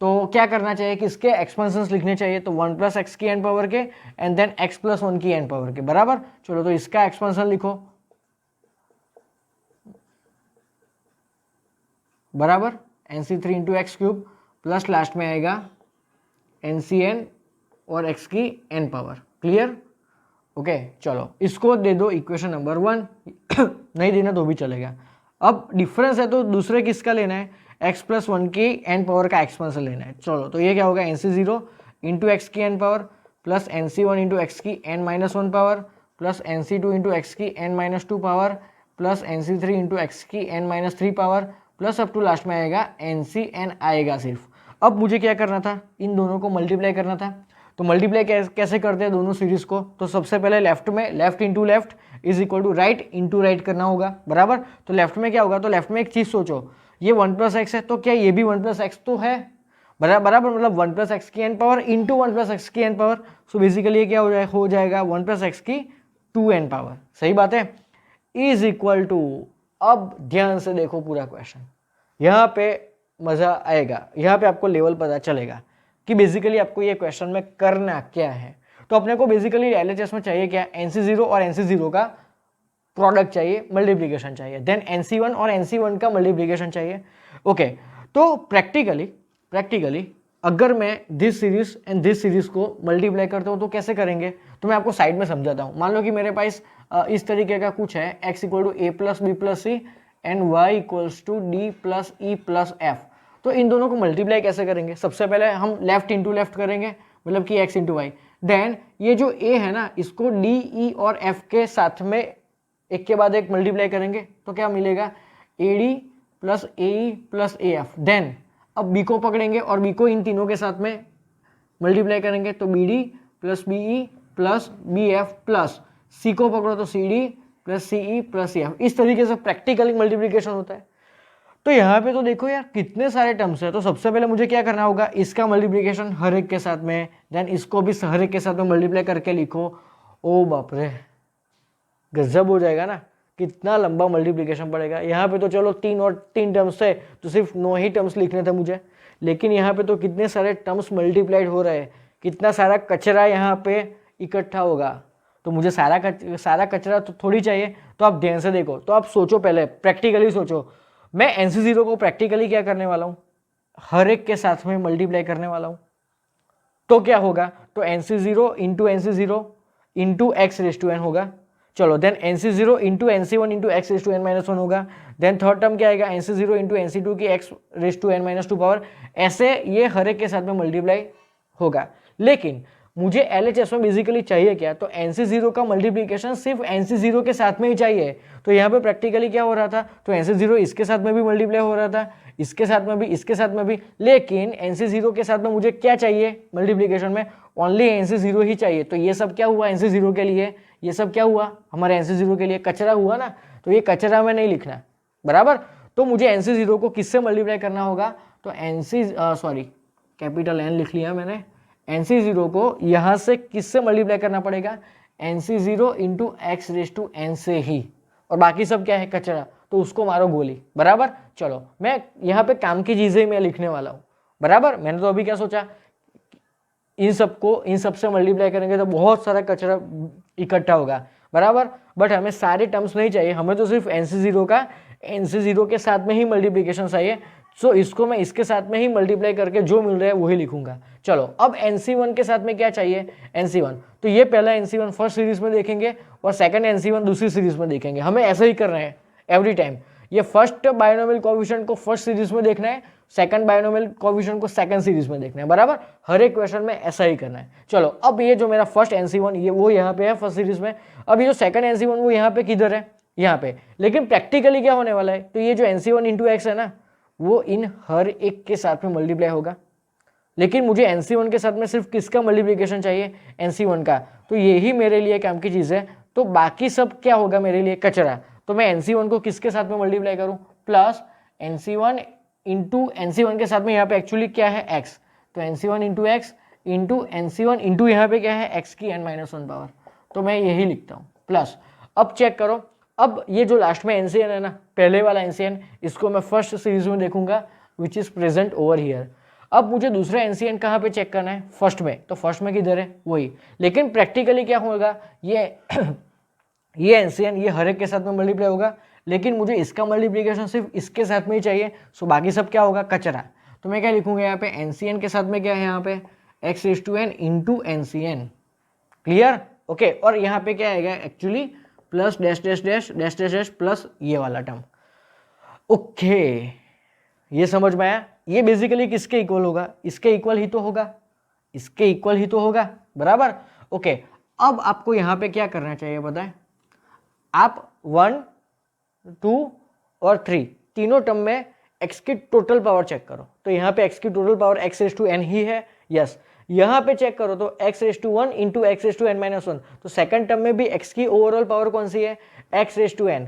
तो क्या करना चाहिए कि इसके एक्सपेंशंस लिखने चाहिए, तो 1 प्लस एक्स की एन पावर के एंड देन x प्लस 1 की एन पावर के, बराबर। चलो, तो इसका एक्सपेंशन लिखो, बराबर, NC3 into x cube plus last में आएगा NCN और x की n पावर। क्लियर? ओके चलो इसको दे दो इक्वेशन नंबर 1 नहीं देना तो भी चलेगा। अब डिफरेंस है तो दूसरे किसका लेना है, x प्लस 1 की n पावर का एक्सपेंशन लेना है। चलो तो ये क्या होगा, NC0 इंटू एक्स की n power plus NC1 into x की n minus 1 power plus NC2 into x की n minus 2 power plus NC3 into x की n minus 3 power plus up to last में आएगा NCN आएगा सिर्फ। अब मुझे क्या करना था, इन दोनों को मल्टीप्लाई करना था। तो मल्टीप्लाई कैसे करते हैं दोनों सीरीज को, तो सबसे पहले लेफ्ट में left into left is equal to right into right करना होगा। बराबर, तो लेफ्ट में क्या होगा, तो लेफ्ट में एक चीज सोचो, ये 1 प्लस एक्स है तो क्या ये भी 1 प्लस एक्स तो है, बराबर मतलब 1 प्लस एक्स की n power into 1 plus x की n पावर। सो बेसिकली ये क्या हो जाएगा 1 प्लस एक्स की 2n पावर। सही बात है, इज इक्वल टू, अब ध्यान से देखो पूरा क्वेश्चन, यहाँ पे मजा आएगा, यहाँ पे आपको लेवल पता चलेगा कि बेसिकली आपको ये क्वेश्चन में करना क्या है। तो अपने को बेसिकली LHS में चाहिए क्या, NC0 और NC0 का प्रोडक्ट चाहिए, मल्टीप्लिकेशन चाहिए, देन NC1 और NC1 का मल्टीप्लिकेशन चाहिए। ओके तो प्रैक्टिकली अगर मैं this series and this series को मल्टीप्लाई करता हूँ तो कैसे करेंगे, तो मैं आपको साइड में समझाता हूँ। मान लो कि मेरे पास इस तरीके का कुछ है, x equal to a plus b plus c and y equals to d plus e plus f. तो इन दोनों को मल्टीप्लाई कैसे करेंगे, सबसे पहले हम लेफ्ट इंटू लेफ्ट करेंगे, मतलब कि x इंटू वाई। देन ये जो a है ना, इसको d e और f के साथ में एक के बाद एक मल्टीप्लाई करेंगे तो क्या मिलेगा, AD plus AE plus AF। Then अब b को पकड़ेंगे और b को इन तीनों के साथ में मल्टीप्लाई करेंगे तो BD plus BE plus BF plus c को पकड़ो तो CD plus CE plus CF। इस तरीके से प्रैक्टिकली मल्टीप्लिकेशन होता है। तो यहाँ पे तो देखो यार कितने सारे टर्म्स है, तो सबसे पहले मुझे क्या करना होगा, इसका मल्टीप्लिकेशन हर एक के साथ में, देन इसको भी हर एक के साथ में मल्टीप्लाई करके लिखो। ओ बाप रे गजब हो जाएगा ना, कितना लंबा मल्टीप्लिकेशन पड़ेगा। यहाँ पे तो चलो 3 टर्म्स है तो सिर्फ 9 ही टर्म्स लिखने थे मुझे, लेकिन यहाँ पे तो कितने सारे टर्म्स मल्टीप्लाइड हो रहे हैं, कितना सारा कचरा यहाँ पे इकट्ठा होगा। तो मुझे सारा कचरा तो थोड़ी चाहिए। तो आप ध्यान से देखो, तो आप सोचो, पहले प्रैक्टिकली सोचो। मैं NC0 को प्रैक्टिकली क्या करने वाला हूँ, हर एक के साथ में मल्टीप्लाई करने वाला हूँ। तो क्या होगा, तो NC0 into x raise to n होगा। चलो then NC0 into NC1 into x raise to n minus 1 होगा। देन थर्ड टर्म क्या आएगा, NC0 इंटू NC2 की x raise to n minus 2 power. ऐसे ये हर एक के साथ में मल्टीप्लाई होगा। लेकिन मुझे LHS में बेसिकली चाहिए क्या, तो NC0 का मल्टीप्लिकेशन सिर्फ NC0 के साथ में ही चाहिए। तो यहाँ पे प्रैक्टिकली क्या हो रहा था, तो NC0 इसके साथ में भी मल्टीप्लाई हो रहा था, इसके साथ में भी, इसके साथ में भी, लेकिन NC0 के साथ में मुझे क्या चाहिए मल्टीप्लिकेशन में, ओनली NC0 ही चाहिए। तो ये सब क्या हुआ NC0 के लिए, ये सब क्या हुआ हमारे NC0 के लिए, कचरा हुआ ना। तो ये कचरा में नहीं लिखना, बराबर। तो मुझे NC0 को किससे मल्टीप्लाई करना होगा, तो कैपिटल N लिख लिया मैंने। NC0 को यहाँ से किससे मल्टीप्लाई करना पड़ेगा, NC0 into x raise to n से ही, और बाकी सब क्या है कचरा, तो उसको मारो गोली। बराबर, चलो मैं यहाँ पे काम की चीजें मैं लिखने वाला हूँ। बराबर, मैंने तो अभी क्या सोचा, इन सबसे मल्टीप्लाई करेंगे तो बहुत सारा कचरा इकट्ठा होगा। बराबर, बट हमें सारे टर्म्स नहीं चाहिए, हमें तो सिर्फ NC0 के साथ में ही मल्टीप्लिकेशन चाहिए। सो इसको मैं इसके साथ में ही मल्टीप्लाई करके जो मिल रहा है वही लिखूंगा। चलो अब NC1 के साथ में क्या चाहिए, NC1, तो ये पहला NC1 फर्स्ट सीरीज में देखेंगे और सेकंड NC1 दूसरी सीरीज में देखेंगे। हमें ऐसा ही करना है एवरी टाइम। ये फर्स्ट बायनोमियल कोएफिशिएंट को फर्स्ट सीरीज में देखना है, सेकंड बायनोमियल कोएफिशिएंट को सेकंड सीरीज में देखना है। बराबर, हर एक क्वेश्चन में ऐसा ही करना है। चलो अब ये जो मेरा फर्स्ट NC1 ये वो यहाँ पे है फर्स्ट सीरीज में, अब ये जो सेकंड NC1 वो यहाँ पे किधर है, यहाँ पे। लेकिन प्रैक्टिकली क्या होने वाला है, तो ये जो NC1 इंटू एक्स है ना, वो इन हर एक के साथ में मल्टीप्लाई होगा। लेकिन मुझे NC1 के साथ में सिर्फ किसका मल्टीप्लिकेशन चाहिए, NC1 का। तो यही मेरे लिए काम की चीज है। तो बाकी सब क्या होगा मेरे लिए, कचरा। तो मैं NC1 को किसके साथ में मल्टीप्लाई करूं, प्लस NC1 इंटू NC1 के साथ में यहाँ पे एक्चुअली क्या है x, तो NC1 into x into NC1 into यहाँ पे क्या है x की n माइनस 1 पावर। तो मैं यही लिखता हूँ प्लस। अब चेक करो, अब ये जो लास्ट में NCN है ना, पहले वाला NCN, इसको मैं फर्स्ट सीरीज में देखूंगा which is present over here. अब मुझे दूसरा NCN कहाँ पे चेक करना है, फर्स्ट में। तो फर्स्ट में किधर है, वही। लेकिन प्रैक्टिकली क्या होगा, ये NCN ये हर एक के साथ में मल्टीप्लाई होगा, लेकिन मुझे इसका मल्टीप्लिकेशन सिर्फ इसके साथ में ही चाहिए, सो बाकी सब क्या होगा, कचरा। तो मैं क्या लिखूंगा यहाँ पे, एनसीएन के साथ में क्या है यहाँ पे, x raise to n into NCN, clear, okay. और यहाँ पे क्या आएगा actually, plus dash dash dash dash dash dash plus ये वाला टर्म, ओके, ये समझ में आया। ये बेसिकली किसके इक्वल होगा, इसके इक्वल ही तो होगा, इसके इक्वल ही तो होगा, बराबर, ओके। अब आपको यहाँ पे क्या करना चाहिए बताएं, आप 1, 2 और 3 तीनों टर्म में x की टोटल पावर चेक करो। तो यहाँ पे x की total power x raise to n ही है, यस। यहाँ पे चेक करो तो x raise to 1 into x raise to n minus 1, तो सेकंड टर्म में भी x की ओवरऑल पावर कौन सी है, x raise to n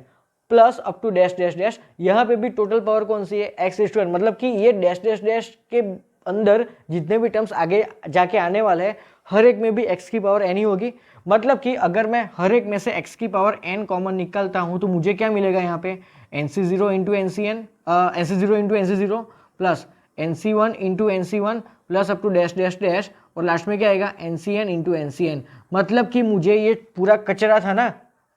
plus up to dash dash dash, यहाँ पे भी टोटल पावर कौन सी है, x रेज टू n। मतलब कि ये डैश डैश डैश के अंदर जितने भी टर्म्स आगे जाके आने वाले हैं हर एक में भी x की पावर n ही होगी। मतलब कि अगर मैं हर एक में से x की पावर n कॉमन निकालता हूँ तो मुझे क्या मिलेगा यहाँ पे, nc0 into nc0 into nc0 plus nc1 into nc1 plus up to dash dash dash, और लास्ट में क्या आएगा, ncn इंटू ncn। मतलब कि मुझे ये पूरा कचरा था ना,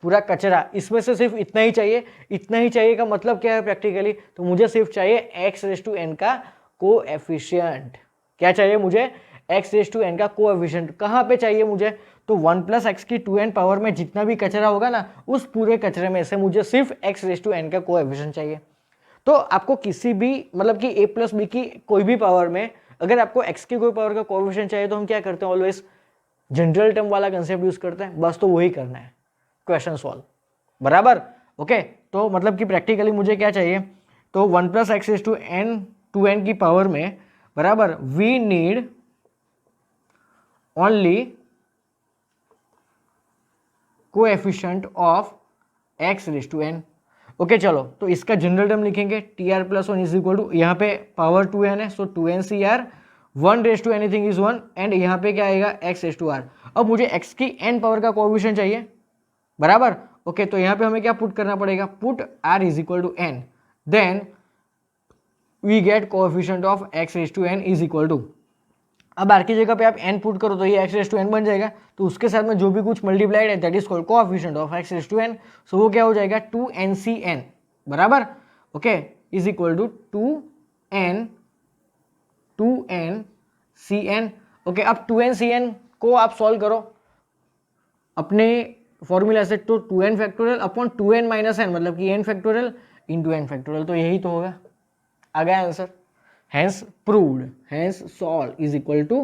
पूरा कचरा, इसमें से सिर्फ इतना ही चाहिए। इतना ही चाहिए का मतलब क्या है प्रैक्टिकली, तो मुझे सिर्फ चाहिए x रेज टू n का कोएफिशिएंट। क्या चाहिए मुझे, x रेज टू n का कोएफिशिएंट। कहाँ पे चाहिए मुझे, तो 1 प्लस एक्स की 2n पावर में जितना भी कचरा होगा ना, उस पूरे कचरे में से मुझे सिर्फ x रेज टू n का कोएफिशिएंट चाहिए। तो आपको किसी भी मतलब कि a प्लस बी की कोई भी पावर में अगर आपको x की कोई पावर का कोएफिशिएंट चाहिए तो हम क्या करते हैं, ऑलवेज जनरल टर्म वाला कंसेप्ट यूज करते हैं, बस। तो वही करना है, क्वेश्चन सॉल्व, बराबर, ओके। तो मतलब कि प्रैक्टिकली मुझे क्या चाहिए, तो 1 plus x raise to n 2n की पावर में, बराबर, we need only coefficient of x raise to n, okay. चलो तो इसका जनरल टर्म लिखेंगे, t r plus 1 is equal to, यहाँ पे पावर 2n है, so 2n c r, 1 raise to anything is 1, and यहाँ पे क्या आएगा, x रेज टू r। अब मुझे x की n पावर का कोएफिशिएंट चाहिए, बराबर, ओके। तो यहाँ पे हमें क्या पुट करना पड़ेगा, put r is equal to n, then we get coefficient of x raise to n is equal to, अब आर की जगह पे आप n पुट करो तो ये x रेज टू n बन जाएगा, तो उसके साथ में जो भी कुछ मल्टीप्लाइड है that is called coefficient of x raise to n, so वो क्या हो जाएगा 2ncn, बराबर, okay, is equal to 2ncn, okay. अब 2ncn को आप सॉल्व करो अपने फॉर्मूला से, तो 2n factorial upon 2n minus n, मतलब कि n factorial into n factorial, तो यही तो होगा, आ गया answer. Hence proved, hence solve is equal to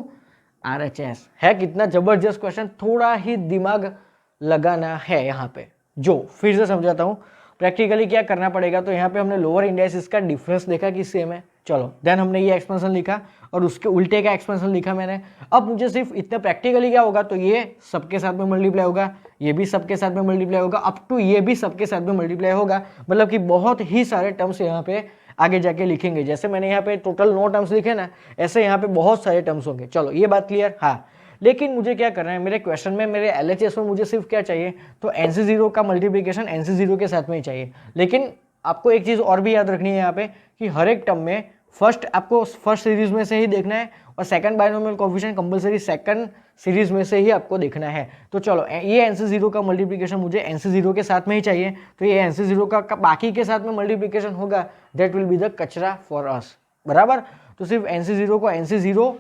RHS। है कितना जबरदस्त क्वेश्चन, थोड़ा ही दिमाग लगाना है यहाँ पे। जो फिर से समझाता हूँ, प्रैक्टिकली क्या करना पड़ेगा, तो यहाँ पे हमने लोअर इंडाइसिस का डिफरेंस देखा कि सेम है, चलो देन हमने ये एक्सपेंशन लिखा और उसके उल्टे का एक्सपेंशन लिखा मैंने। अब मुझे सिर्फ इतना प्रैक्टिकली क्या होगा, तो ये सबके साथ में मल्टीप्लाई होगा, ये भी सबके साथ में मल्टीप्लाई होगा, अप टू ये भी सबके साथ में मल्टीप्लाई होगा, मतलब कि बहुत ही सारे टर्म्स यहाँ पे आगे जाके लिखेंगे। जैसे मैंने यहाँ पे टोटल 9 टर्म्स लिखे ना, ऐसे यहाँ पे बहुत सारे टर्म्स होंगे। चलो ये बात क्लियर, हाँ। लेकिन मुझे क्या करना है, मेरे क्वेश्चन में, मेरे LHS में मुझे सिर्फ क्या चाहिए, तो NC0 का मल्टीप्लिकेशन NC0 के साथ में ही चाहिए। लेकिन आपको एक चीज़ और भी याद रखनी है यहाँ पे कि हर एक टर्म में आपको फर्स्ट सीरीज में से ही देखना है, और second binomial coefficient compulsory second series में से ही आपको देखना है। तो चलो ये NC0 का मल्टीप्लिकेशन मुझे NC0 के साथ में ही चाहिए, तो ये NC0 का बाकी के साथ में मल्टीप्लिकेशन होगा, दैट विल बी द कचरा फॉर अस, बराबर। तो सिर्फ NC0 को NC0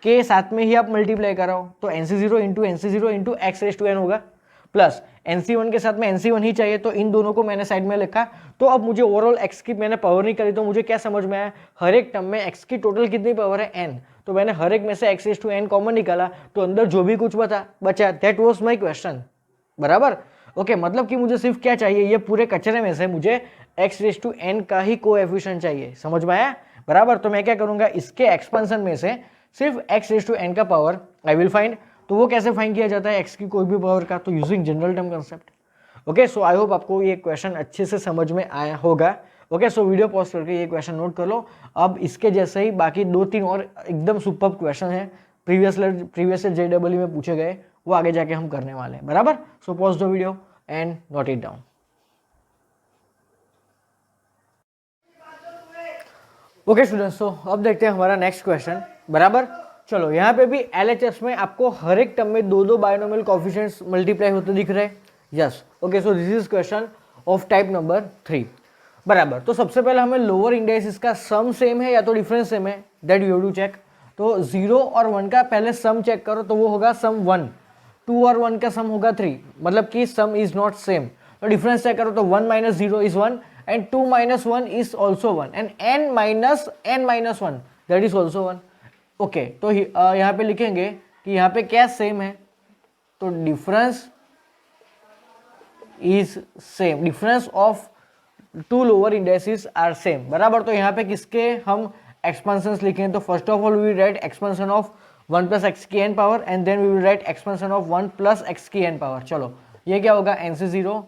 के साथ में ही आप मल्टीप्लाई कराओ, तो NC0 into NC0 into x raise to n होगा, प्लस NC1 के साथ में NC1 ही चाहिए, तो इन दोनों को मैंने साइड में लिखा। तो अब मुझे ओवरऑल x की मैंने पावर निकाली, तो मुझे क्या समझ में आया, हर एक टर्म में x की टोटल कितनी पावर है, n, तो मैंने हर एक में से x raise to n common निकाला, तो अंदर जो भी कुछ बचा दैट वाज माय क्वेश्चन, बराबर, ओके। मतलब कि मुझे सिर्फ क्या चाहिए, ये पूरे कचरे में से मुझे x रेज टू n का ही कोएफिशिएंट चाहिए, समझ में आया, बराबर। तो मैं क्या करूंगा, इसके एक्सपेंशन में से सिर्फ x रेज टू n का पावर आई विल फाइंड। तो वो कैसे फाइंड किया जाता है x की कोई भी पावर का, तो using general term concept, okay. So I hope आपको ये क्वेश्चन अच्छे से समझ में आया होगा, ओके। सो वीडियो पॉज करके ये क्वेश्चन नोट कर लो। अब इसके जैसे ही बाकी 2-3 और एकदम सुपर्ब क्वेश्चन है प्रीवियस JEE में पूछे गए, वो आगे जाके हम करने वाले हैं, बराबर। सो pause the video and note it down. Okay students, तो अब देखते हैं हमारा नेक्स्ट क्वेश्चन, बराबर। चलो यहाँ पे भी LHS में आपको हर एक टर्म में 2-2 बायनोमियल कोएफिशिएंट्स मल्टीप्लाई होते दिख रहे हैं, yes, okay. So this is question, of type number 3। बराबर, तो सबसे पहले हमें लोअर इंडाइसिस का सम सेम है या तो डिफरेंस सेम है, that you have to check. तो 0 और 1 का पहले सम चेक करो, तो वो होगा सम 1, 2 और 1 का सम होगा 3, मतलब कि सम इज नॉट सेम। तो डिफरेंस चेक करो, तो 1 minus 0 is 1 and 2 minus 1 is also 1 and n minus 1 that is also 1। Okay, तो यहाँ पे लिखेंगे कि यहाँ पे क्या सेम है, तो difference is same, difference of two lower indices are same. बराबर, तो यहाँ पे किसके हम एक्सपेंशंस लिखें, तो first of all we will write expansion of 1 plus x की n power and then we will write expansion of 1 plus x की एन पावर। चलो, ये क्या होगा, NC0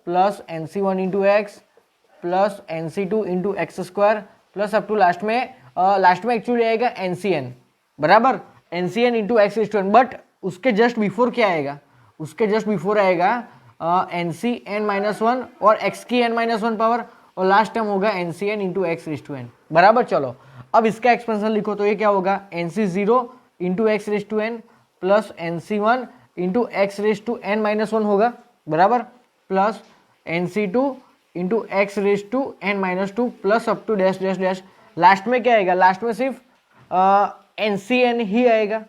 plus NC1 into x plus NC2 into x square plus up to last में actually आएगा NCN। बराबर, NCN into x is 2n, but उसके just before क्या आएगा, उसके जस्ट बिफोर आएगा NCN माइनस 1 और x की n माइनस 1 पावर और लास्ट टर्म होगा NCN into x raise to n। बराबर, चलो अब इसका एक्सपेंशन लिखो, तो ये क्या होगा, NC0 into x raise to n plus NC1 into x raise to n minus 1 होगा। बराबर, plus NC2 into x raise to n minus 2 plus up to dash dash dash, last में क्या आएगा, लास्ट में सिर्फ NCN ही आएगा।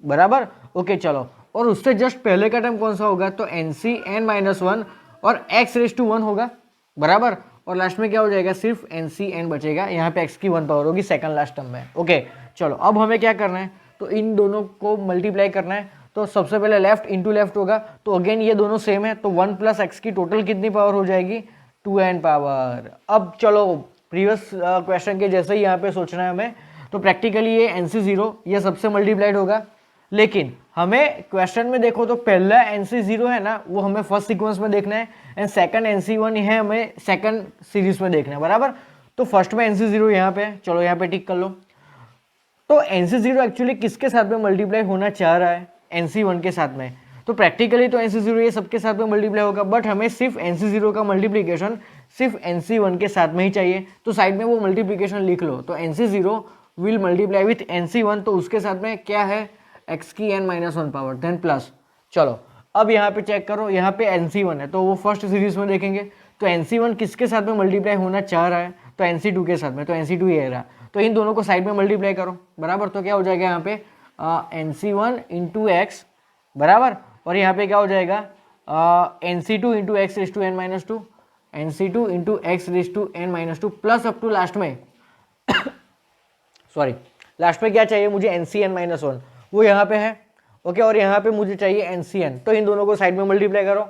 बराबर, okay चलो, और उससे जस्ट पहले का टर्म कौन सा होगा, तो NCN माइनस 1 और x रेज टू 1 होगा। बराबर, और लास्ट में क्या हो जाएगा, सिर्फ NCN बचेगा, यहाँ पे x की 1 पावर होगी सेकंड लास्ट टर्म में। ओके चलो, अब हमें क्या करना है, तो इन दोनों को मल्टीप्लाई करना है। तो सबसे पहले लेफ्ट इंटू लेफ्ट होगा, तो अगेन ये दोनों सेम है, तो 1 प्लस एक्स की टोटल कितनी पावर हो जाएगी, 2n पावर। अब चलो प्रीवियस क्वेश्चन के जैसे ही यहाँ पे सोचना है हमें, तो प्रैक्टिकली ये NC0 ये सबसे मल्टीप्लाइड होगा, लेकिन हमें क्वेश्चन में देखो तो पहला NC0 है ना, वो हमें फर्स्ट सीक्वेंस में देखना है एंड सेकंड NC1 है हमें सेकंड सीरीज में देखना है। बराबर, तो फर्स्ट में NC0 यहाँ पे, चलो यहाँ पे टिक कर लो। तो NC0 एक्चुअली किसके साथ में मल्टीप्लाई होना चाह रहा है, NC1 के साथ में, तो प्रैक्टिकली तो NC0 ये सबके साथ में मल्टीप्लाई होगा, बट हमें सिर्फ NC0 का मल्टीप्लीकेशन सिर्फ NC1 के साथ में ही चाहिए, तो साइड में वो मल्टीप्लीकेशन लिख लो। तो NC0 will multiply with NC1, तो उसके साथ में क्या है, x की n minus 1 power then plus. चलो अब यहाँ पे चेक करो, यहाँ पे NC1 है, तो वो फर्स्ट सीरीज में देखेंगे, तो NC1 किसके साथ में मल्टीप्लाई होना चाह रहा है, तो NC2 के साथ में, तो NC2 ये रहा, तो इन दोनों को साइड में मल्टीप्लाई करो। बराबर, तो क्या हो जाएगा यहाँ पे NC1 इंटू एक्स, बराबर, और यहाँ पे क्या हो जाएगा NC2 into x raise to n minus 2, NC2 into x raise to n minus 2 plus up to last में सॉरी लास्ट में क्या चाहिए मुझे, NCN माइनस 1, वो यहाँ पे है। ओके, और यहाँ पे मुझे चाहिए NCN, तो इन दोनों को साइड में मल्टीप्लाई करो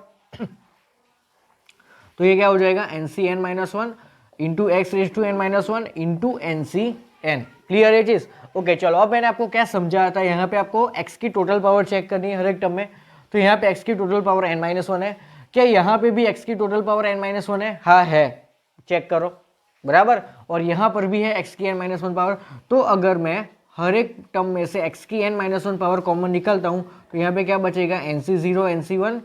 तो ये क्या हो जाएगा, NCN minus 1 into x raise to n minus 1 into NCN। Clear है चीज। ओके चलो, अब मैंने आपको क्या समझाया था, यहाँ पे आपको x की टोटल पावर चेक करनी है हर एक टर्म में, तो यहाँ पे x की टोटल पावर n माइनस 1 है, क्या यहाँ पे भी x की टोटल पावर n माइनस 1 है, हाँ है, चेक करो। बराबर, और यहाँ पर भी है x की n माइनस 1 पावर, तो अगर मैं हर एक टर्म में से x की n माइनस 1 पावर कॉमन निकालता हूँ, तो यहाँ पे क्या बचेगा, NC0 NC1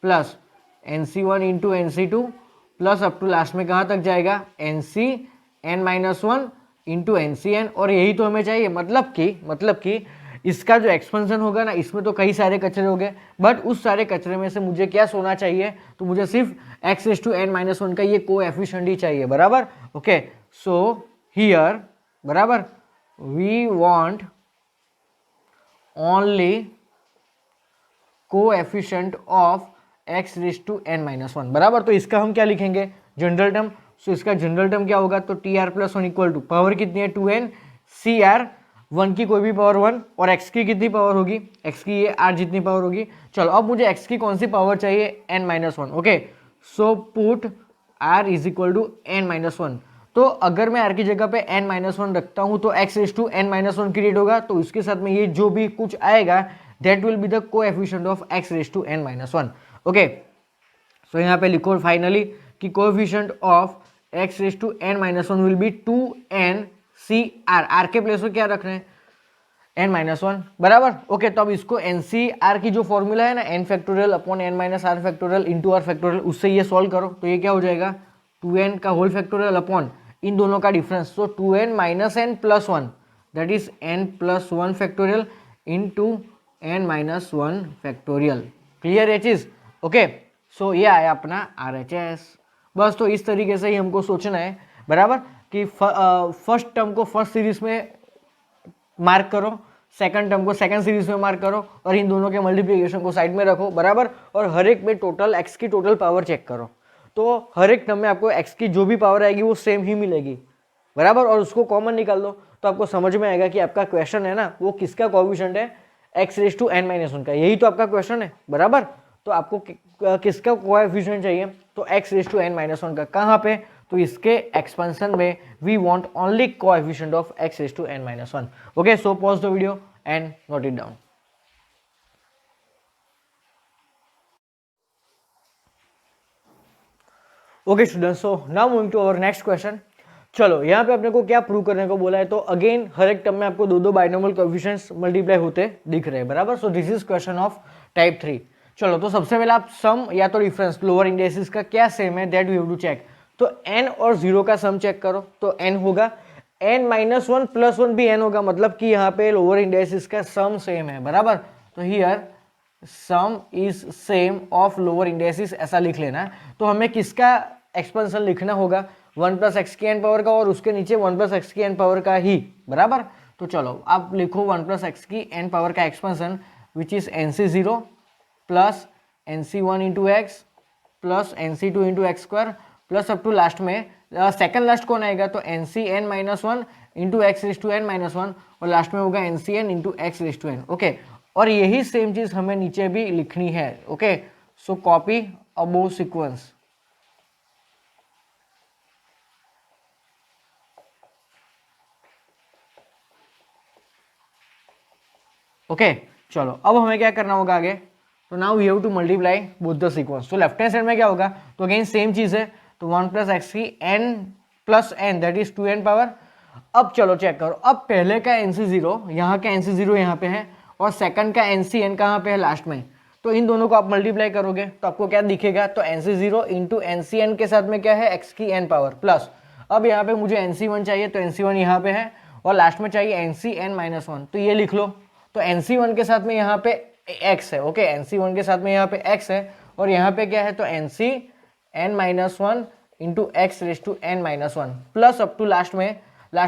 plus NC1 into NC2 plus up to last में कहाँ तक जाएगा, NCN माइनस 1 इंटू NCN, और यही तो हमें चाहिए। मतलब कि इसका जो एक्सपेंशन होगा ना, इसमें तो कई सारे कचरे हो गए, बट उस सारे कचरे में से मुझे क्या सोना चाहिए, तो मुझे सिर्फ x raise to n minus 1 का ये कोएफिशिएंट ही चाहिए। बराबर, ओके, सो हियर बराबर we want only coefficient of x raised to n minus 1। बराबर, तो इसका हम क्या लिखेंगे, जनरल टर्म। सो इसका जनरल टर्म क्या होगा, तो tr plus 1 equal to power कितनी है 2n cr, 1 की कोई भी पावर 1 और x की कितनी पावर होगी, x की ये r जितनी पावर होगी। चलो अब मुझे x की कौन सी पावर चाहिए, n minus 1। Okay, so put r is equal to n minus 1। तो अगर मैं r की जगह पे n माइनस 1 रखता हूं, तो x raise to n minus 1 create होगा, तो इसके साथ में ये जो भी कुछ आएगा that will be the coefficient of x raise to n minus 1। Okay, so यहाँ पे लिखो फाइनली कि coefficient of x raise to n minus 1 will be 2n cr, r के प्लेस में क्या रखना है, n माइनस 1। बराबर, ओके, तो अब इसको NCR की जो फॉर्मूला है ना, n factorial upon n minus r factorial into r factorial, उससे ये सॉल्व करो, तो ये क्या हो जाएगा, 2n का होल फैक्टोरियल अपॉन इन दोनों का difference, so 2n minus n plus 1 that is n plus 1 factorial into n minus 1 factorial. Clear है चीज। ओके, सो ये आया अपना RHS। बस तो इस तरीके से ही हमको सोचना है, बराबर, कि फर्स्ट टर्म को फर्स्ट सीरीज में मार्क करो, सेकंड टर्म को सेकंड सीरीज में मार्क करो और इन दोनों के मल्टीप्लिकेशन को साइड में रखो, बराबर, और हर एक में टोटल x की टोटल पावर चेक करो। तो हर एक टर्म में आपको x की जो भी पावर आएगी वो सेम ही मिलेगी, बराबर, और उसको कॉमन निकाल दो तो आपको समझ में आएगा कि आपका क्वेश्चन है ना वो किसका कोएफिशिएंट है, x⁻n−1 का। यही तो आपका क्वेश्चन है, बराबर। तो आपको किसका कोएफिशिएंट चाहिए, तो x⁻n−1 का। कहाँ पे, तो इसके एक्सपेंशन में we want only coefficient of x⁻n−1। Okay, so pause the video and note it down. Okay students, so now moving to our next question. चलो यहाँ पे अपने को क्या प्रूव करने को बोला है, तो अगेन हर एक टर्म में आपको दो बाइनोमियल कोएफिशिएंट्स मल्टीप्लाई होते दिख रहे हैं, बराबर। So this is question of type 3। चलो तो सबसे पहले आप सम या तो डिफरेंस लोअर इंडिसेस का क्या सेम है that you have to check. तो n और 0 का सम चेक करो, तो n होगा n-1 + 1 भी n होगा, मतलब कि यहाँ पे लोअर इंडिसेस का सम सेम है, बराबर। तो here some is same of lower indices, ऐसा लिख लेना। तो हमें किसका एक्सपेंशन लिखना होगा, 1 + x की n पावर का, और उसके नीचे 1 + x की n पावर का ही, बराबर। तो चलो आप लिखो 1 + x की n पावर का expansion which is nc0 plus nc1 into x plus nc2 into x square plus up to last में सेकंड लास्ट कौन आएगा, तो ncn-1 इंटू x⁻n-1 और लास्ट में होगा ncn इंटू x⁻n। ओके, और यही सेम चीज हमें नीचे भी लिखनी है। Okay, so copy above sequence. Okay, चलो अब हमें क्या करना होगा आगे, तो now we have to multiply both the sequence. तो लेफ्ट हैंड साइड में क्या होगा, तो अगेन सेम चीज है, तो 1 + x की n + n that is 2n power. अब चलो चेक करो, अब पहले का nc0, यहाँ का nc0 यहाँ पे है, और सेकंड का ncn कहाँ पे है, लास्ट में। तो इन दोनों को आप मल्टीप्लाई करोगे तो आपको क्या दिखेगा, तो nc0 इंटू ncn के साथ में क्या है, x की n पावर प्लस, अब यहाँ पे मुझे nc1 चाहिए, तो nc1 यहाँ पे है, और लास्ट में चाहिए ncn-1, तो ये लिख लो। तो nc1 के साथ में यहाँ पे x है, ओके, nc1 के साथ में यहाँ पे x है, और यहाँ पे क्या है, तो ncn-1 into x⁻n-1 plus up to last में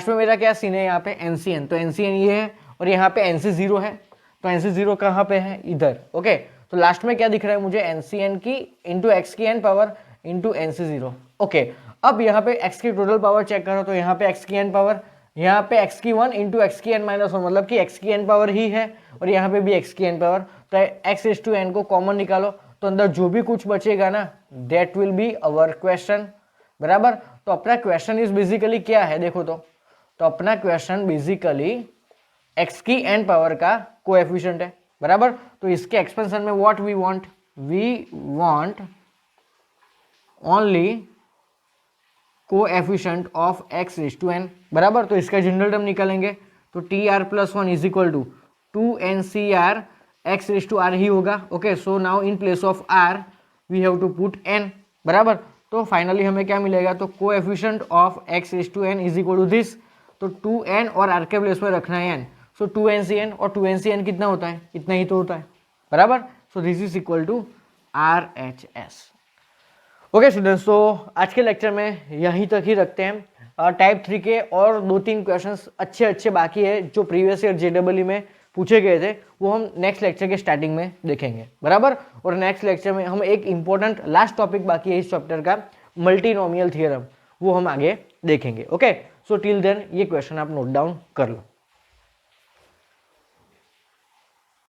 मेरा क्या सीन है, यहाँ पे ncn, तो ncn ये है, और यहाँ पे nc0 है, तो nc0 कहाँ पे है, इधर। ओके, तो लास्ट में क्या दिख रहा है मुझे, ncn की इंटू x की n power into nc0। Okay, अब यहाँ पे x की टोटल पावर चेक करो, तो यहाँ पे x की n पावर, यहाँ पे x की 1 इंटू एक्स की n-1, मतलब कि x की n पावर ही है, और यहाँ पे भी x की n पावर, तो x⁻n को कॉमन निकालो, तो अंदर जो भी कुछ बचेगा ना that will be our question, बराबर। तो अपना क्वेश्चन इज बेसिकली क्या है, देखो तो अपना क्वेश्चन बेसिकली x की n पावर का कोएफिशिएंट है, बराबर। तो इसके एक्सपेंशन में what we want only coefficient of x⁻n, बराबर। तो इसका जनरल टर्म निकालेंगे, तो tr+1 is equal to 2ncr x⁻r ही होगा। Okay, so now in place of r we have to put n, बराबर। तो फाइनली हमें क्या मिलेगा, तो coefficient of x⁻n is equal to this, तो 2n और r के प्लेस में रखना है n, सो 2ncn, और 2ncn कितना होता है, इतना ही तो होता है, बराबर। So this is equal to RHS। Okay students, तो आज के लेक्चर में यहीं तक ही रखते हैं। टाइप 3 के और 2-3 क्वेश्चंस अच्छे बाकी है जो प्रीवियस ईयर JEE में पूछे गए थे, वो हम नेक्स्ट लेक्चर के स्टार्टिंग में देखेंगे, बराबर। और नेक्स्ट लेक्चर में हम एक इंपॉर्टेंट लास्ट टॉपिक बाकी है इस चैप्टर का, मल्टीनोमियल थ्योरम, वो हम आगे देखेंगे। ओके, सो टिल देन ये क्वेश्चन आप नोट डाउन कर लो।